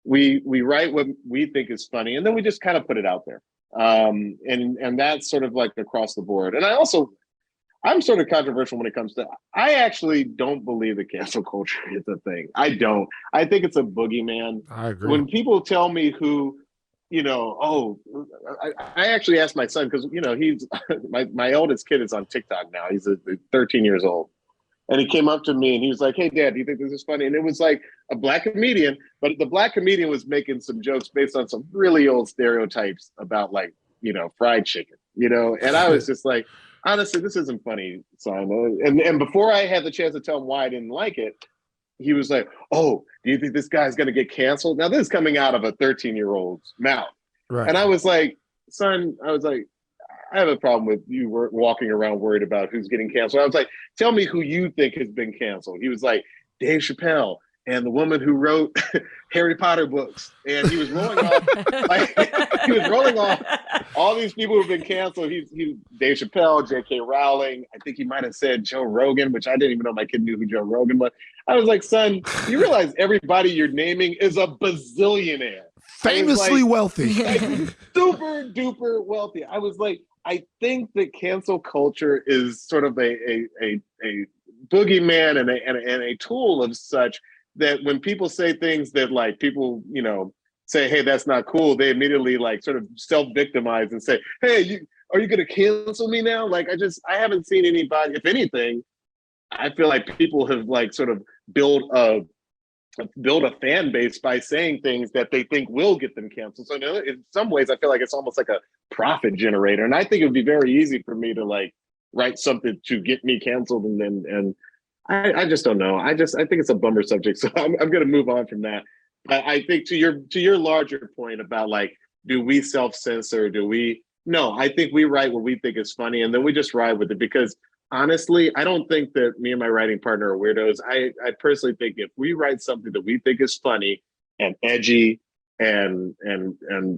Speaker 11: we write what we think is funny, and then we just kind of put it out there. And that's sort of like across the board. And I'm sort of controversial when it comes to, I actually don't believe that cancel culture is a thing. I don't. I think it's a boogeyman.
Speaker 1: I agree.
Speaker 11: When people tell me who, you know, I actually asked my son, because, you know, he's, my oldest kid is on TikTok now. He's 13 years old. And he came up to me and he was like, "Hey, Dad, do you think this is funny?" And it was like a Black comedian, but the Black comedian was making some jokes based on some really old stereotypes about, like, you know, fried chicken, you know? And I was just like, honestly, this isn't funny, son. And before I had the chance to tell him why I didn't like it, he was like, "Oh, do you think this guy's going to get canceled?" Now, this is coming out of a 13-year-old's mouth.
Speaker 1: Right.
Speaker 11: And I was like, son, I have a problem with you walking around worried about who's getting canceled. I was like, tell me who you think has been canceled. He was like, Dave Chappelle and the woman who wrote Harry Potter books. And he was rolling off all these people who've been canceled. He Dave Chappelle, J.K. Rowling. I think he might have said Joe Rogan, which I didn't even know my kid knew who Joe Rogan was. I was like, son, you realize everybody you're naming is a bazillionaire.
Speaker 1: Famously wealthy.
Speaker 11: Like, super duper wealthy. I was like, I think that cancel culture is sort of a boogeyman and a tool of such that when people say things that, like, people, you know, say, "Hey, that's not cool," they immediately like sort of self-victimize and say, "Hey, are you going to cancel me now?" Like, I haven't seen anybody. If anything, I feel like people have like sort of built a fan base by saying things that they think will get them canceled. So in some ways, I feel like it's almost like a profit generator. And I think it would be very easy for me to like write something to get me canceled. And I just don't know. I think it's a bummer subject. So I'm going to move on from that. But I think to your larger point about, like, do we self-censor? No, I think we write what we think is funny, and then we just ride with it, because honestly, I don't think that me and my writing partner are weirdos. I personally think if we write something that we think is funny and edgy and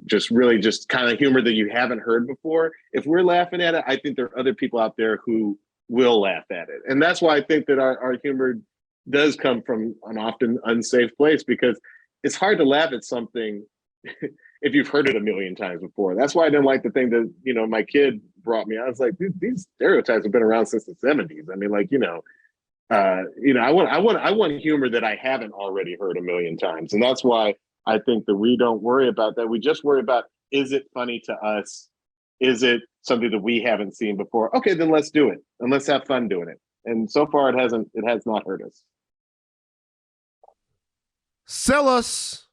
Speaker 11: just really just kind of humor that you haven't heard before, if we're laughing at it, I think there are other people out there who will laugh at it. And that's why I think that our humor does come from an often unsafe place, because it's hard to laugh at something if you've heard it a million times before. That's why I didn't like the thing that, you know, my kid brought me. I was like, these stereotypes have been around since the 70s. I mean, like, I want humor that I haven't already heard a million times. And that's why I think that we don't worry about that. We just worry about, is it funny to us? Is it something that we haven't seen before? Okay, then let's do it. And let's have fun doing it. And so far it has not hurt us.
Speaker 1: Sell us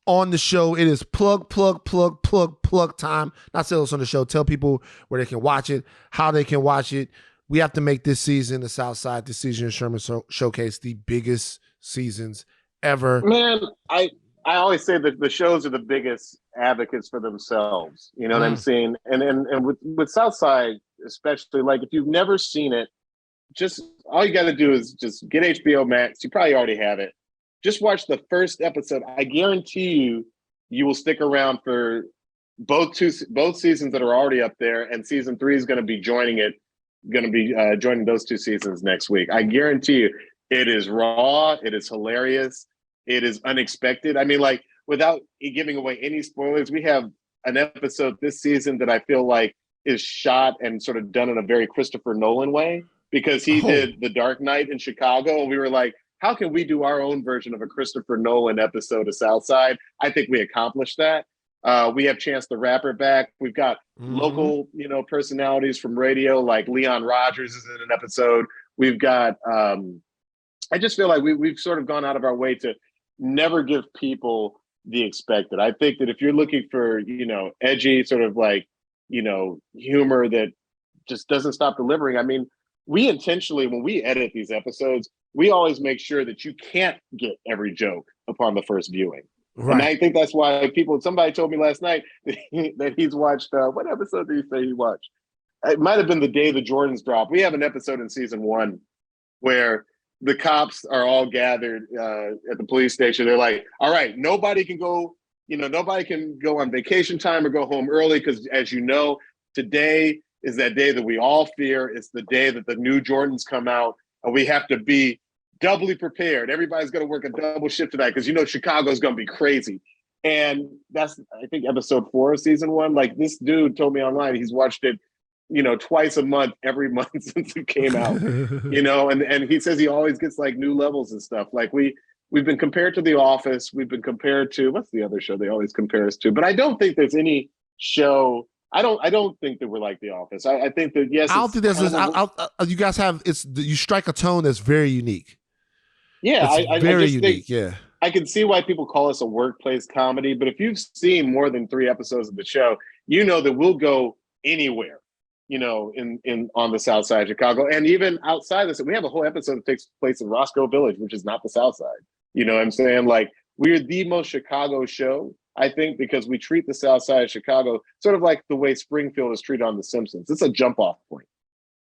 Speaker 1: on the show. It is plug time. Not sell us on the show. Tell people where they can watch it, how they can watch it. We have to make this season, the Southside Decision and Sherman Showcase, the biggest seasons ever.
Speaker 11: Man, I always say that the shows are the biggest advocates for themselves. You know what I'm saying? And with Southside, especially, like, if you've never seen it, just all you got to do is just get HBO Max. You probably already have it. Just watch the first episode. I guarantee you will stick around for both seasons that are already up there, and season 3 is going to be joining those 2 seasons next week. I guarantee you, it is raw, it is hilarious, it is unexpected. I mean, like, without giving away any spoilers, we have an episode this season that I feel like is shot and sort of done in a very Christopher Nolan way, because he did The Dark Knight in Chicago, and we were like, how can we do our own version of a Christopher Nolan episode of Southside? I think we accomplished that. We have Chance the Rapper back. We've got local, personalities from radio, like Leon Rogers is in an episode. We've got, I just feel like we've sort of gone out of our way to never give people the expected. I think that if you're looking for, edgy sort of like, humor that just doesn't stop delivering. I mean, we intentionally, when we edit these episodes, we always make sure that you can't get every joke upon the first viewing. Right. And I think that's why somebody told me last night that he's watched, what episode did he say he watched? It might've been the day the Jordans dropped. We have an episode in season 1 where the cops are all gathered at the police station. They're like, all right, nobody can go on vacation time or go home early, because as you know, today is that day that we all fear. It's the day that the new Jordans come out, and we have to be doubly prepared. Everybody's going to work a double shift tonight because Chicago's going to be crazy. And that's, I think, episode 4 of season 1. Like, this dude told me online he's watched it, twice a month, every month since it came out. And he says he always gets like new levels and stuff. Like we've been compared to The Office. We've been compared to, what's the other show they always compare us to? But I don't think there's any show. I don't think that we're like The Office. I think that, yes.
Speaker 1: I don't think there's you guys have, you strike a tone that's very unique.
Speaker 11: Yeah.
Speaker 1: It's very unique. Yeah.
Speaker 11: I can see why people call us a workplace comedy, but if you've seen more than 3 episodes of the show, you know that we'll go anywhere, on the South Side of Chicago. And even outside this, we have a whole episode that takes place in Roscoe Village, which is not the South Side. You know what I'm saying? Like, we're the most Chicago show, I think, because we treat the South Side of Chicago sort of like the way Springfield is treated on The Simpsons. It's a jump off point.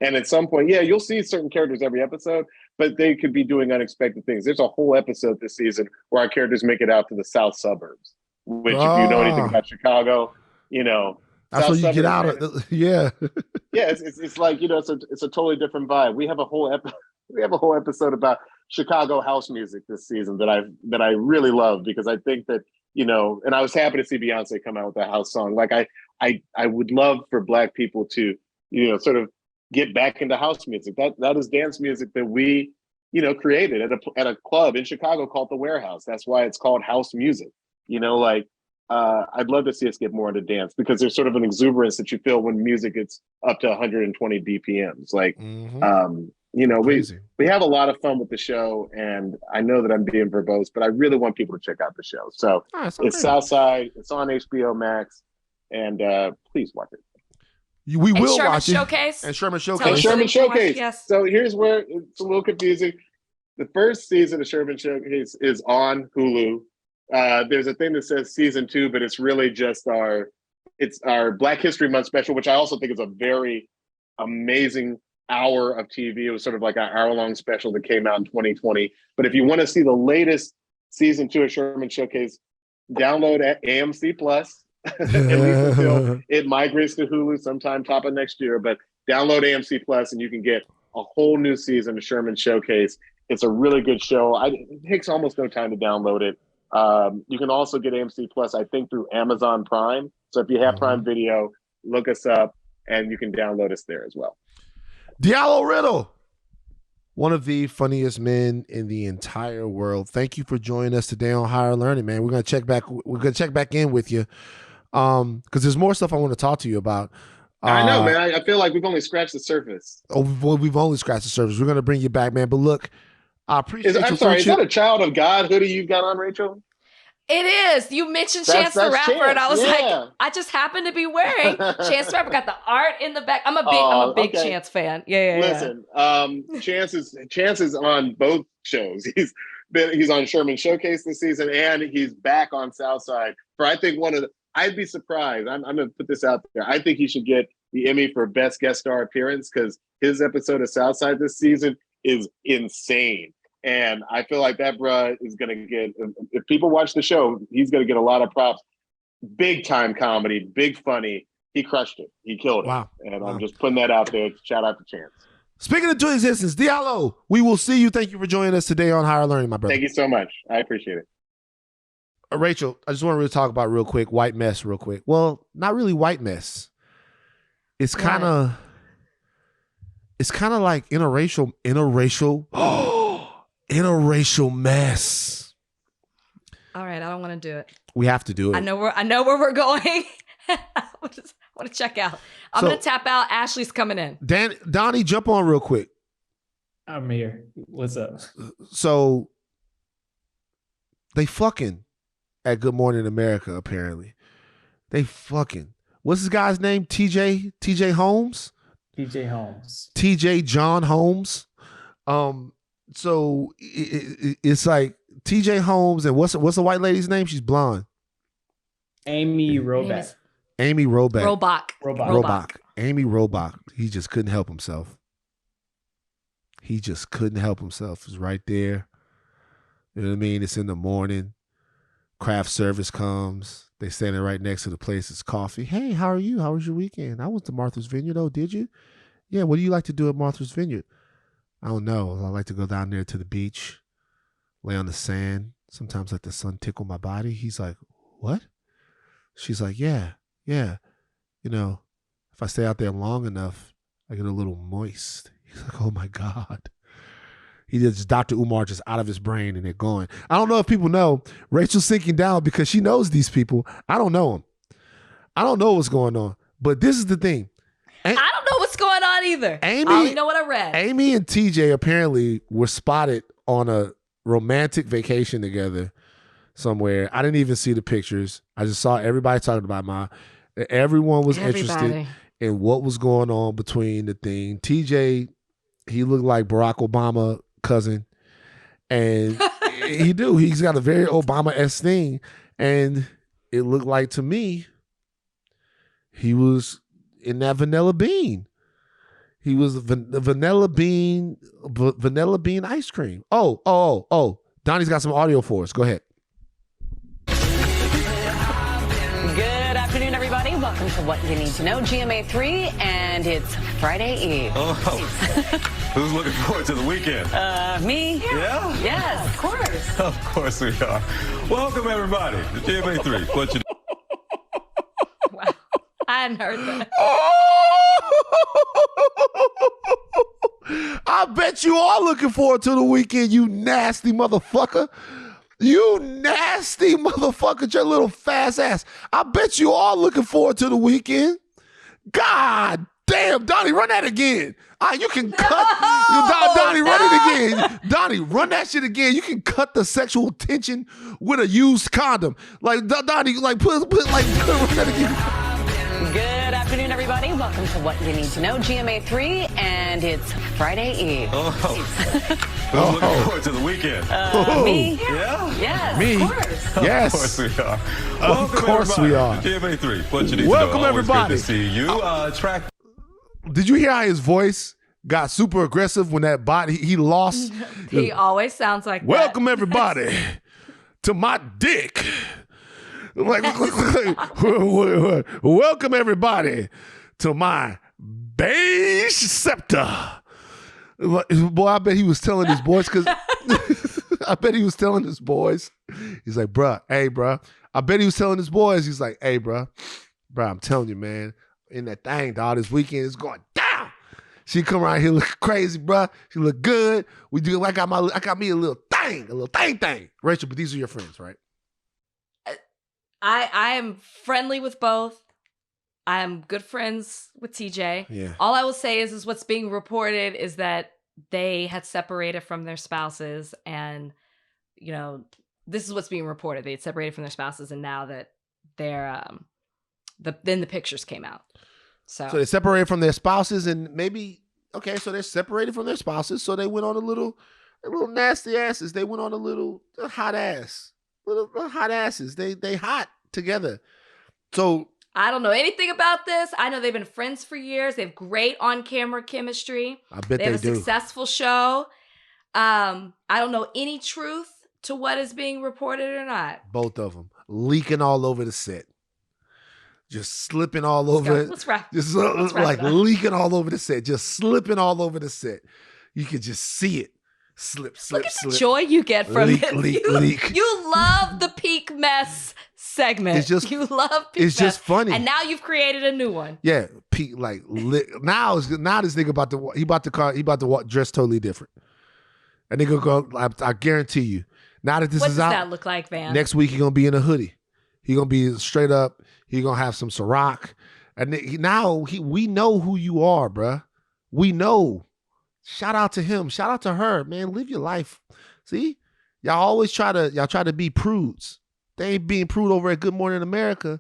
Speaker 11: And at some point, yeah, you'll see certain characters every episode, but they could be doing unexpected things. There's a whole episode this season where our characters make it out to the South suburbs, which if you know anything about Chicago,
Speaker 1: that's
Speaker 11: South
Speaker 1: where you get out of. Yeah.
Speaker 11: Yeah, it's like, it's a totally different vibe. We have a whole episode about Chicago house music this season that I really love, because I think that, and I was happy to see Beyonce come out with a house song. Like I would love for Black people to, sort of get back into house music. That is dance music that we, created at a club in Chicago called The Warehouse. That's why it's called house music. I'd love to see us get more into dance, because there's sort of an exuberance that you feel when music gets up to 120 BPMs. Like, we have a lot of fun with the show, and I know that I'm being verbose, but I really want people to check out the show. So it's Southside, it's on HBO Max, and please watch it.
Speaker 1: We will
Speaker 2: Sherman
Speaker 1: watch
Speaker 2: Showcase.
Speaker 1: it. And Sherman
Speaker 2: Tell
Speaker 1: Showcase.
Speaker 2: us
Speaker 11: Sherman
Speaker 2: so they can watch
Speaker 11: Showcase.
Speaker 2: it, yes.
Speaker 11: So here's where it's a little confusing. The first season of Sherman Showcase is on Hulu. There's a thing that says season 2, but it's really just our Black History Month special, which I also think is a very amazing hour of TV. It was sort of like an hour-long special that came out in 2020. But if you want to see the latest season 2 of Sherman Showcase, download at AMC Plus. At least until it migrates to Hulu sometime top of next year. But download AMC Plus and you can get a whole new season of Sherman Showcase. It's a really good show. It takes almost no time to download it. You can also get AMC Plus, I think, through Amazon Prime. So if you have Prime Video, look us up and you can download us there as well.
Speaker 1: Diallo Riddle, one of the funniest men in the entire world. Thank you for joining us today on Higher Learning, man. We're gonna check back in with you, because there's more stuff I want to talk to you about.
Speaker 11: I know, man. I feel like we've only scratched the surface.
Speaker 1: We've only scratched the surface. We're gonna bring you back, man. But look, I appreciate.
Speaker 11: I'm sorry. Is that a Child of God hoodie you've got on, Rachel?
Speaker 2: It is. You mentioned Chance the Rapper,
Speaker 11: Chance.
Speaker 2: and I was like,
Speaker 11: Yeah.
Speaker 2: I just happened to be wearing Chance the Rapper. Got the art in the back. I'm a big
Speaker 11: okay.
Speaker 2: Chance fan. Yeah.
Speaker 11: Listen, Chance is on both shows. He's on Sherman Showcase this season, and he's back on Southside for, I think, I'd be surprised. I'm going to put this out there. I think he should get the Emmy for Best Guest Star Appearance, because his episode of Southside this season is insane. And I feel like that bruh is going to get, if people watch the show, he's going to get a lot of props. Big time comedy, big funny. He crushed it. He killed it.
Speaker 1: Wow.
Speaker 11: And I'm just putting that out there. Shout out to Chance.
Speaker 1: Speaking of to existence, Diallo, we will see you. Thank you for joining us today on Higher Learning, my brother.
Speaker 11: Thank you so much. I appreciate it.
Speaker 1: Rachel, I just want to really talk about real quick, white mess real quick. Well, not really white mess. It's kind of like interracial mess.
Speaker 2: All right, I don't want to do it.
Speaker 1: We have to do it.
Speaker 2: I know where we're going. I want to check out. I'm going to tap out. Ashley's coming in.
Speaker 1: Donnie, jump on real quick.
Speaker 4: I'm here. What's up?
Speaker 1: So they fucking at Good Morning America, apparently. They fucking. What's this guy's name? TJ Holmes?
Speaker 4: TJ Holmes.
Speaker 1: TJ John Holmes. So it's like TJ Holmes and what's the white lady's name? She's blonde.
Speaker 4: Amy Robach.
Speaker 1: Amy Robach.
Speaker 2: Robach.
Speaker 1: Amy Robach. He just couldn't help himself. He just couldn't help himself. It's right there. You know what I mean? It's in the morning. Craft service comes. They standing right next to the place. It's coffee. Hey, how are you? How was your weekend? I went to Martha's Vineyard. Oh, did you? Yeah, what do you like to do at Martha's Vineyard? I don't know. I like to go down there to the beach, lay on the sand. Sometimes let the sun tickle my body. He's like, what? She's like, yeah. You know, if I stay out there long enough, I get a little moist. He's like, oh my God. He just Dr. Umar just out of his brain and they're going. I don't know if people know. Rachel's sinking down because she knows these people. I don't know them. I don't know what's going on. But this is the thing.
Speaker 2: I don't know what's going on either. I only know what I read.
Speaker 1: Amy and TJ apparently were spotted on a romantic vacation together somewhere. I didn't even see the pictures. I just saw everybody talking about everyone was interested in what was going on between the thing. TJ, he looked like Barack Obama cousin. And he's got a very Obama-esque thing. And it looked like to me, he was in that vanilla bean. He was the vanilla bean ice cream. Oh. Donnie's got some audio for us. Go ahead.
Speaker 12: Good afternoon, everybody. Welcome to What You Need to Know, GMA3, and it's Friday Eve.
Speaker 13: Oh, who's looking forward to the weekend?
Speaker 12: Me?
Speaker 13: Yeah?
Speaker 12: Yes, of course.
Speaker 13: Of course we are. Welcome, everybody, to GMA3. What you
Speaker 2: Wow. I hadn't heard that.
Speaker 1: I bet you are looking forward to the weekend, you nasty motherfucker. You nasty motherfucker, your little fast ass. I bet you are looking forward to the weekend. God damn, Donnie, run that again. You can cut. Donnie, run it again. Donnie, run that shit again. You can cut the sexual tension with a used condom. Like, Donnie, like, run that again.
Speaker 12: Good afternoon, everybody. Welcome to What You Need to Know, GMA3, and it's Friday Eve.
Speaker 13: Who's looking forward to the weekend?
Speaker 12: Me?
Speaker 13: Yeah?
Speaker 12: Yes,
Speaker 1: Me?
Speaker 12: of course.
Speaker 1: Yes.
Speaker 13: Of course we are.
Speaker 1: Of course we are.
Speaker 13: GMA3, what you need to know.
Speaker 1: Welcome,
Speaker 13: Always
Speaker 1: everybody.
Speaker 13: Good to see you.
Speaker 1: Did you hear how his voice got super aggressive when that bot he lost?
Speaker 2: He always sounds like
Speaker 1: Welcome,
Speaker 2: that.
Speaker 1: everybody, to my dick. Like, welcome everybody to my beige scepter. Boy, I bet he was telling his boys because I bet he was telling his boys. He's like, bruh, hey, bruh. I bet he was telling his boys. He's like, hey, bruh, I'm telling you, man, in that thing, dog, this weekend is going down. She come around here looking crazy, bruh. She look good. We do. I got me a little thing. Rachel, but these are your friends, right?
Speaker 2: I am friendly with both. I am good friends with TJ.
Speaker 1: Yeah.
Speaker 2: All I will say is what's being reported is that they had separated from their spouses, and this is what's being reported. They had separated from their spouses, and now that they're then the pictures came out. So
Speaker 1: they separated from their spouses, and maybe so they're separated from their spouses, so they went on a little nasty asses. They went on a little hot ass. Little hot asses. They hot together. So
Speaker 2: I don't know anything about this. I know they've been friends for years. They have great on-camera chemistry.
Speaker 1: I bet
Speaker 2: they have a
Speaker 1: do.
Speaker 2: Successful show. I don't know any truth to what is being reported or not.
Speaker 1: Both of them leaking all over the set. Just slipping all over it.
Speaker 2: Let's wrap
Speaker 1: like leaking all over the set. Just slipping all over the set. You could just see it. Slip.
Speaker 2: Look at the joy you get from it.
Speaker 1: Leak.
Speaker 2: You love the peak mess segment.
Speaker 1: It's just
Speaker 2: you love peak
Speaker 1: it's
Speaker 2: mess.
Speaker 1: just funny.
Speaker 2: And now you've created a new one.
Speaker 1: Yeah, Pete. Like now this nigga about to dress totally different. And nigga go. I guarantee you. Now that this
Speaker 2: What
Speaker 1: is
Speaker 2: does
Speaker 1: out,
Speaker 2: that look like, Van?
Speaker 1: next week he gonna be in a hoodie. He gonna be straight up. He gonna have some Ciroc. And we know who you are, bruh. We know. Shout out to him. Shout out to her, man. Live your life. See, y'all try to be prudes. They ain't being prude over at Good Morning America.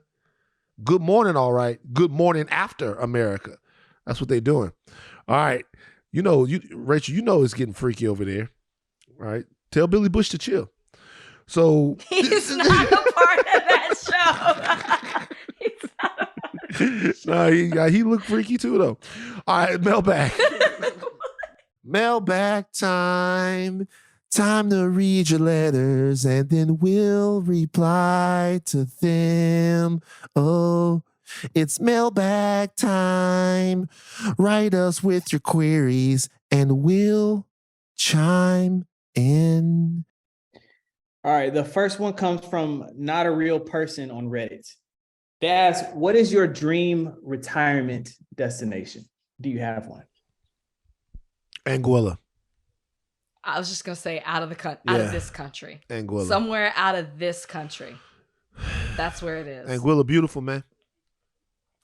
Speaker 1: Good morning, all right. Good morning after America. That's what they doing. All right. Rachel, it's getting freaky over there. All right. Tell Billy Bush to chill. So
Speaker 2: he's not a part of that show. He's not a part of
Speaker 1: no, he looked freaky too though. All right, mailbag. Mailbag time. Time to read your letters and then we'll reply to them. Oh, it's mailbag time. Write us with your queries and we'll chime in.
Speaker 4: All right, the first one comes from Not a Real Person on Reddit. They ask, what is your dream retirement destination? Do you have one?
Speaker 1: Anguilla.
Speaker 2: I was just gonna say out of this country.
Speaker 1: Anguilla.
Speaker 2: Somewhere out of this country. That's where it is.
Speaker 1: Anguilla, beautiful, man.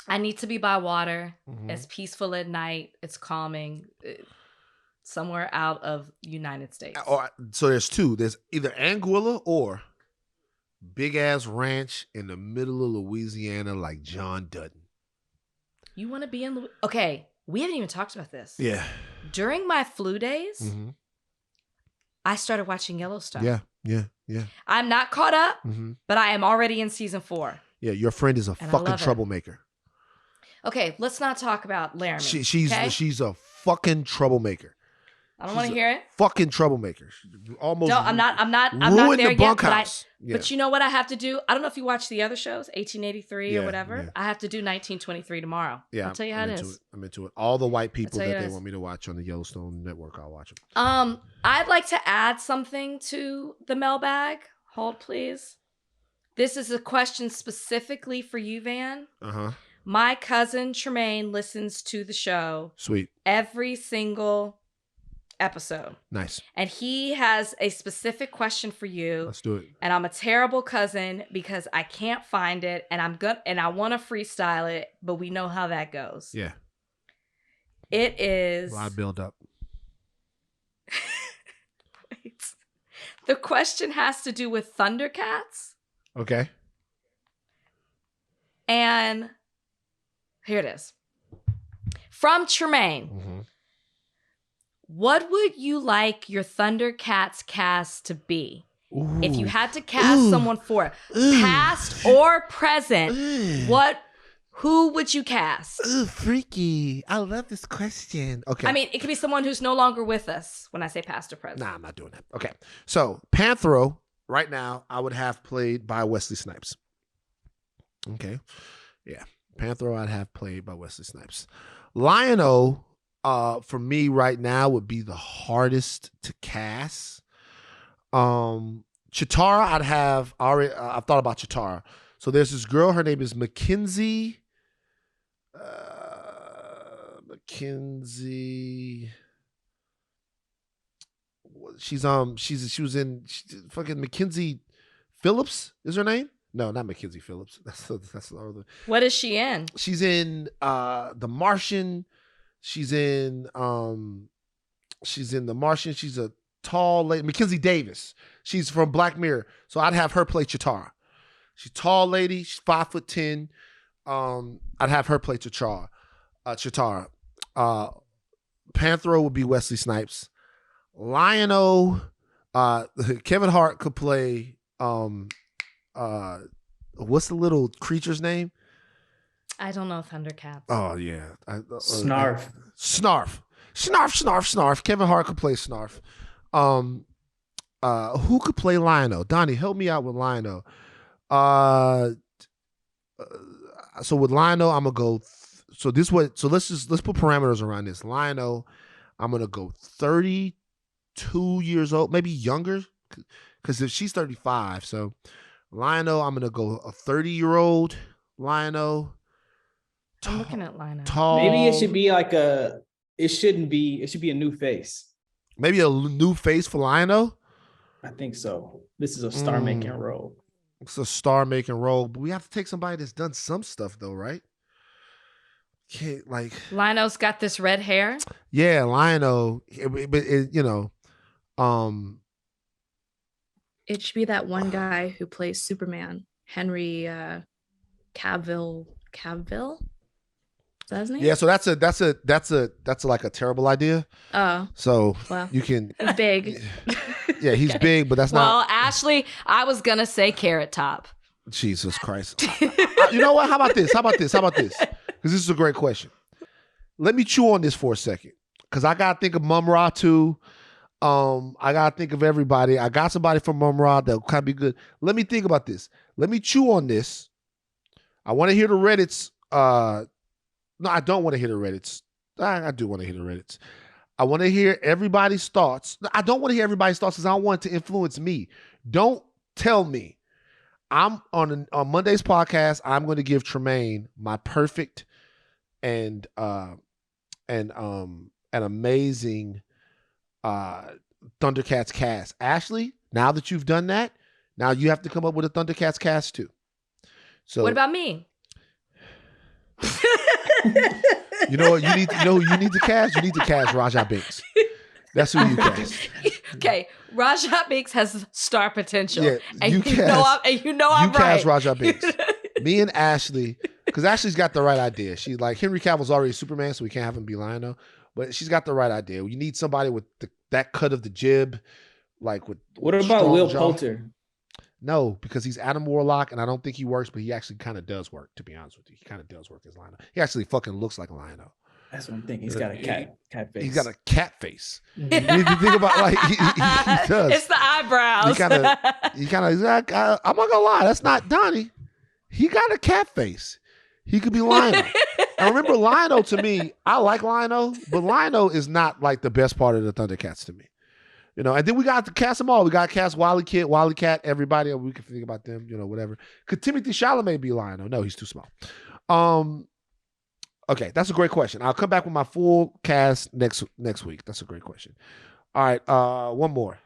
Speaker 2: I need to be by water. Mm-hmm. It's peaceful at night. It's calming. Somewhere out of United States.
Speaker 1: So there's two. There's either Anguilla or big ass ranch in the middle of Louisiana, like John Dutton.
Speaker 2: You want to be in? Okay, we haven't even talked about this.
Speaker 1: Yeah.
Speaker 2: During my flu days, I started watching Yellowstone.
Speaker 1: Yeah.
Speaker 2: I'm not caught up, but I am already in season 4.
Speaker 1: Yeah, your friend is a fucking troublemaker.
Speaker 2: Okay, let's not talk about Laramie.
Speaker 1: She's a fucking troublemaker.
Speaker 2: I don't want to hear it.
Speaker 1: Fucking troublemaker.
Speaker 2: I'm not there yet. But you know what I have to do? I don't know if you watch the other shows, 1883 or whatever. Yeah. I have to do 1923 tomorrow. Yeah, I'll tell you how it is.
Speaker 1: I'm into it. All the white people that they want me to watch on the Yellowstone network, I'll watch them.
Speaker 2: I'd like to add something to the mailbag. Hold, please. This is a question specifically for you, Van. My cousin Tremaine listens to the show.
Speaker 1: Sweet.
Speaker 2: Every single episode.
Speaker 1: Nice.
Speaker 2: And he has a specific question for you.
Speaker 1: Let's do it.
Speaker 2: And I'm a terrible cousin because I can't find it and I want to freestyle it, but we know how that goes.
Speaker 1: Yeah.
Speaker 2: It is
Speaker 1: a lot of build up.
Speaker 2: Wait. The question has to do with Thundercats.
Speaker 1: Okay.
Speaker 2: And here it is. From Tremaine. What would you like your Thundercats cast to be? Ooh. If you had to cast someone for it, past or present, who would you cast?
Speaker 1: Ooh, freaky. I love this question. Okay.
Speaker 2: I mean, it could be someone who's no longer with us when I say past or present.
Speaker 1: Nah, I'm not doing that. Okay. So, Panthro, right now, I would have played by Wesley Snipes. Okay. Yeah. Panthro, I'd have played by Wesley Snipes. Lion-O, for me right now would be the hardest to cast. Chitara, I've thought about Chitara. So there's this girl, her name is Mackenzie. She was in fucking Mackenzie Phillips is her name? No, not Mackenzie Phillips. That's the other.
Speaker 2: What is she in?
Speaker 1: She's in The Martian. She's in The Martian. She's a tall lady. Mackenzie Davis. She's from Black Mirror. So I'd have her play Chitara. She's a tall lady. She's 5'10". I'd have her play Chitara. Panthro would be Wesley Snipes. Lion-O, Kevin Hart could play what's the little creature's name?
Speaker 2: I don't know Thundercats.
Speaker 1: Oh yeah.
Speaker 4: Snarf.
Speaker 1: Snarf. Kevin Hart could play Snarf. Who could play Lion-O? Donnie, help me out with Lion-O. So with Lion-O, I'm gonna go. So let's put parameters around this. Lion-O, I'm gonna go 32 years old, maybe younger, because if she's 35, so Lionel, I'm gonna go a 30-year-old Lionel.
Speaker 2: I'm looking at Lionel.
Speaker 1: Tall.
Speaker 4: Maybe it should be like it should be a new face.
Speaker 1: Maybe a new face for Lionel.
Speaker 4: I think so. This is a star-making role.
Speaker 1: It's a star-making role, but we have to take somebody that's done some stuff though, right? Can't like
Speaker 2: Lionel's got this red hair.
Speaker 1: Yeah, Lionel, but
Speaker 3: It should be that one guy who plays Superman, Henry Cavill. Is that his name?
Speaker 1: Yeah, so that's like a terrible idea.
Speaker 3: Oh.
Speaker 1: So
Speaker 3: well,
Speaker 1: you can
Speaker 3: big.
Speaker 1: Yeah, he's big, but that's
Speaker 2: not. Well, Ashleigh, I was gonna say Carrot Top.
Speaker 1: Jesus Christ. You know what? How about this? Because this is a great question. Let me chew on this for a second. Because I gotta think of Mum Ra too. I gotta think of everybody. I got somebody from Mum Ra that'll kind of be good. Let me think about this. Let me chew on this. I want to hear the Reddits. No, I don't want to hear the Reddits. I do want to hear the Reddits. I want to hear everybody's thoughts. I don't want to hear everybody's thoughts because I don't want it to influence me. Don't tell me. I'm on Monday's podcast. I'm going to give Tremaine my perfect and amazing Thundercats cast. Ashleigh, now that you've done that, now you have to come up with a Thundercats cast too. So
Speaker 2: what about me?
Speaker 1: You know what? You need to cast. You need to cast Rajah Binks. That's who you cast.
Speaker 2: Okay, Rajah Binks has star potential.
Speaker 1: Yeah,
Speaker 2: and
Speaker 1: you
Speaker 2: know I'm right.
Speaker 1: Cast Rajah Binks. Me and Ashleigh, because Ashley's got the right idea. She's like, Henry Cavill's already Superman, so we can't have him be Lionel. But she's got the right idea. You need somebody with that cut of the jib, like with.
Speaker 4: What about Will Poulter?
Speaker 1: No, because he's Adam Warlock, and I don't think he works, but he actually kind of does work, to be honest with you. He kind of does work as Lionel. He actually fucking looks like Lionel.
Speaker 4: That's what I'm thinking. He's got a cat face.
Speaker 1: He's got a cat face. You need to think about like he does.
Speaker 2: It's the eyebrows.
Speaker 1: He kind of. Like, I'm not gonna lie, that's not Donnie. He got a cat face. He could be Lionel. And remember, Lionel to me, I like Lionel, but Lionel is not like the best part of the Thundercats to me. You know, and then we got to cast them all. We got to cast Wally Cat, everybody. We can think about them, whatever. Could Timothy Chalamet be Lionel? No, he's too small. Okay, that's a great question. I'll come back with my full cast next week. That's a great question. All right, one more.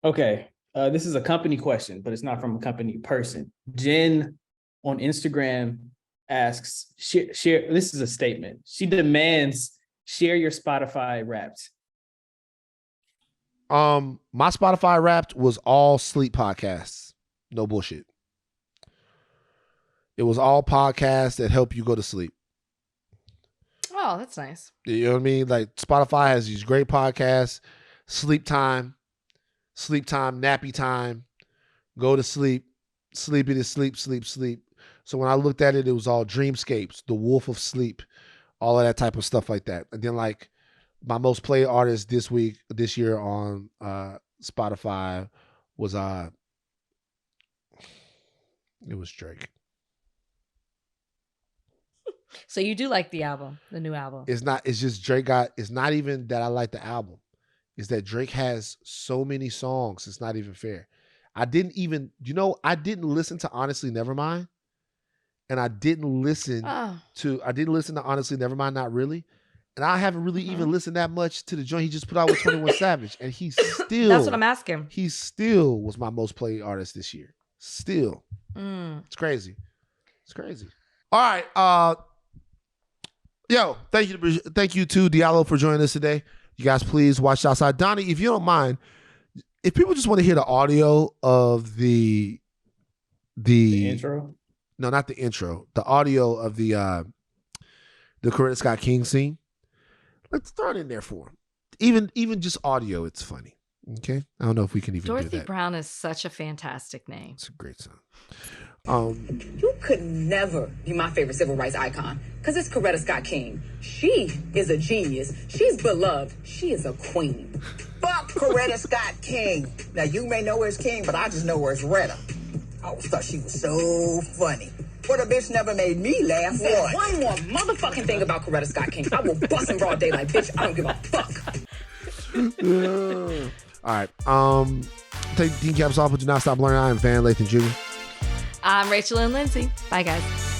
Speaker 4: Okay, this is a company question, but it's not from a company person. Jen on Instagram asks, share. This is a statement. She demands, share your Spotify Wrapped.
Speaker 1: My Spotify Wrapped was all sleep podcasts. No bullshit. It was all podcasts that help you go to sleep.
Speaker 2: Oh, that's nice.
Speaker 1: You know what I mean? Like Spotify has these great podcasts, sleep time, nappy time, go to sleep, sleepy to sleep. So when I looked at it, it was all Dreamscapes, The Wolf of Sleep, all of that type of stuff like that. And then like my most played artist this year on Spotify was it was Drake.
Speaker 2: So you do like the album, the new album?
Speaker 1: It's just Drake it's not even that I like the album. It's that Drake has so many songs. It's not even fair. I didn't listen to Honestly Nevermind. And I didn't listen to Honestly Nevermind, not really. And I haven't really even listened that much to the joint he just put out with 21 Savage. And he still
Speaker 2: That's what I'm asking.
Speaker 1: He still was my most played artist this year. Still. It's crazy. All right. Yo, thank you to Diallo for joining us today. You guys please watch outside. Donnie, if you don't mind, if people just want to hear the audio of the
Speaker 4: intro.
Speaker 1: No, not the intro. The audio of the Coretta Scott King scene. Let's throw it in there for him. Even just audio, it's funny. Okay? I don't know if we can even do that.
Speaker 2: Dorothy Brown is such a fantastic name.
Speaker 1: It's a great song.
Speaker 14: You could never be my favorite civil rights icon because it's Coretta Scott King. She is a genius. She's beloved. She is a queen.
Speaker 15: Fuck Coretta Scott King. Now, you may know her as King, but I just know her as Retta. I always thought she was so funny. But a bitch never made me laugh.
Speaker 14: Say one more motherfucking thing about Coretta Scott King. I will bust in broad daylight, bitch. I don't give a fuck.
Speaker 1: All right. take the team caps off, but do not stop learning. I am Van Lathan Jr.
Speaker 2: I'm Rachel and Lindsay. Bye, guys.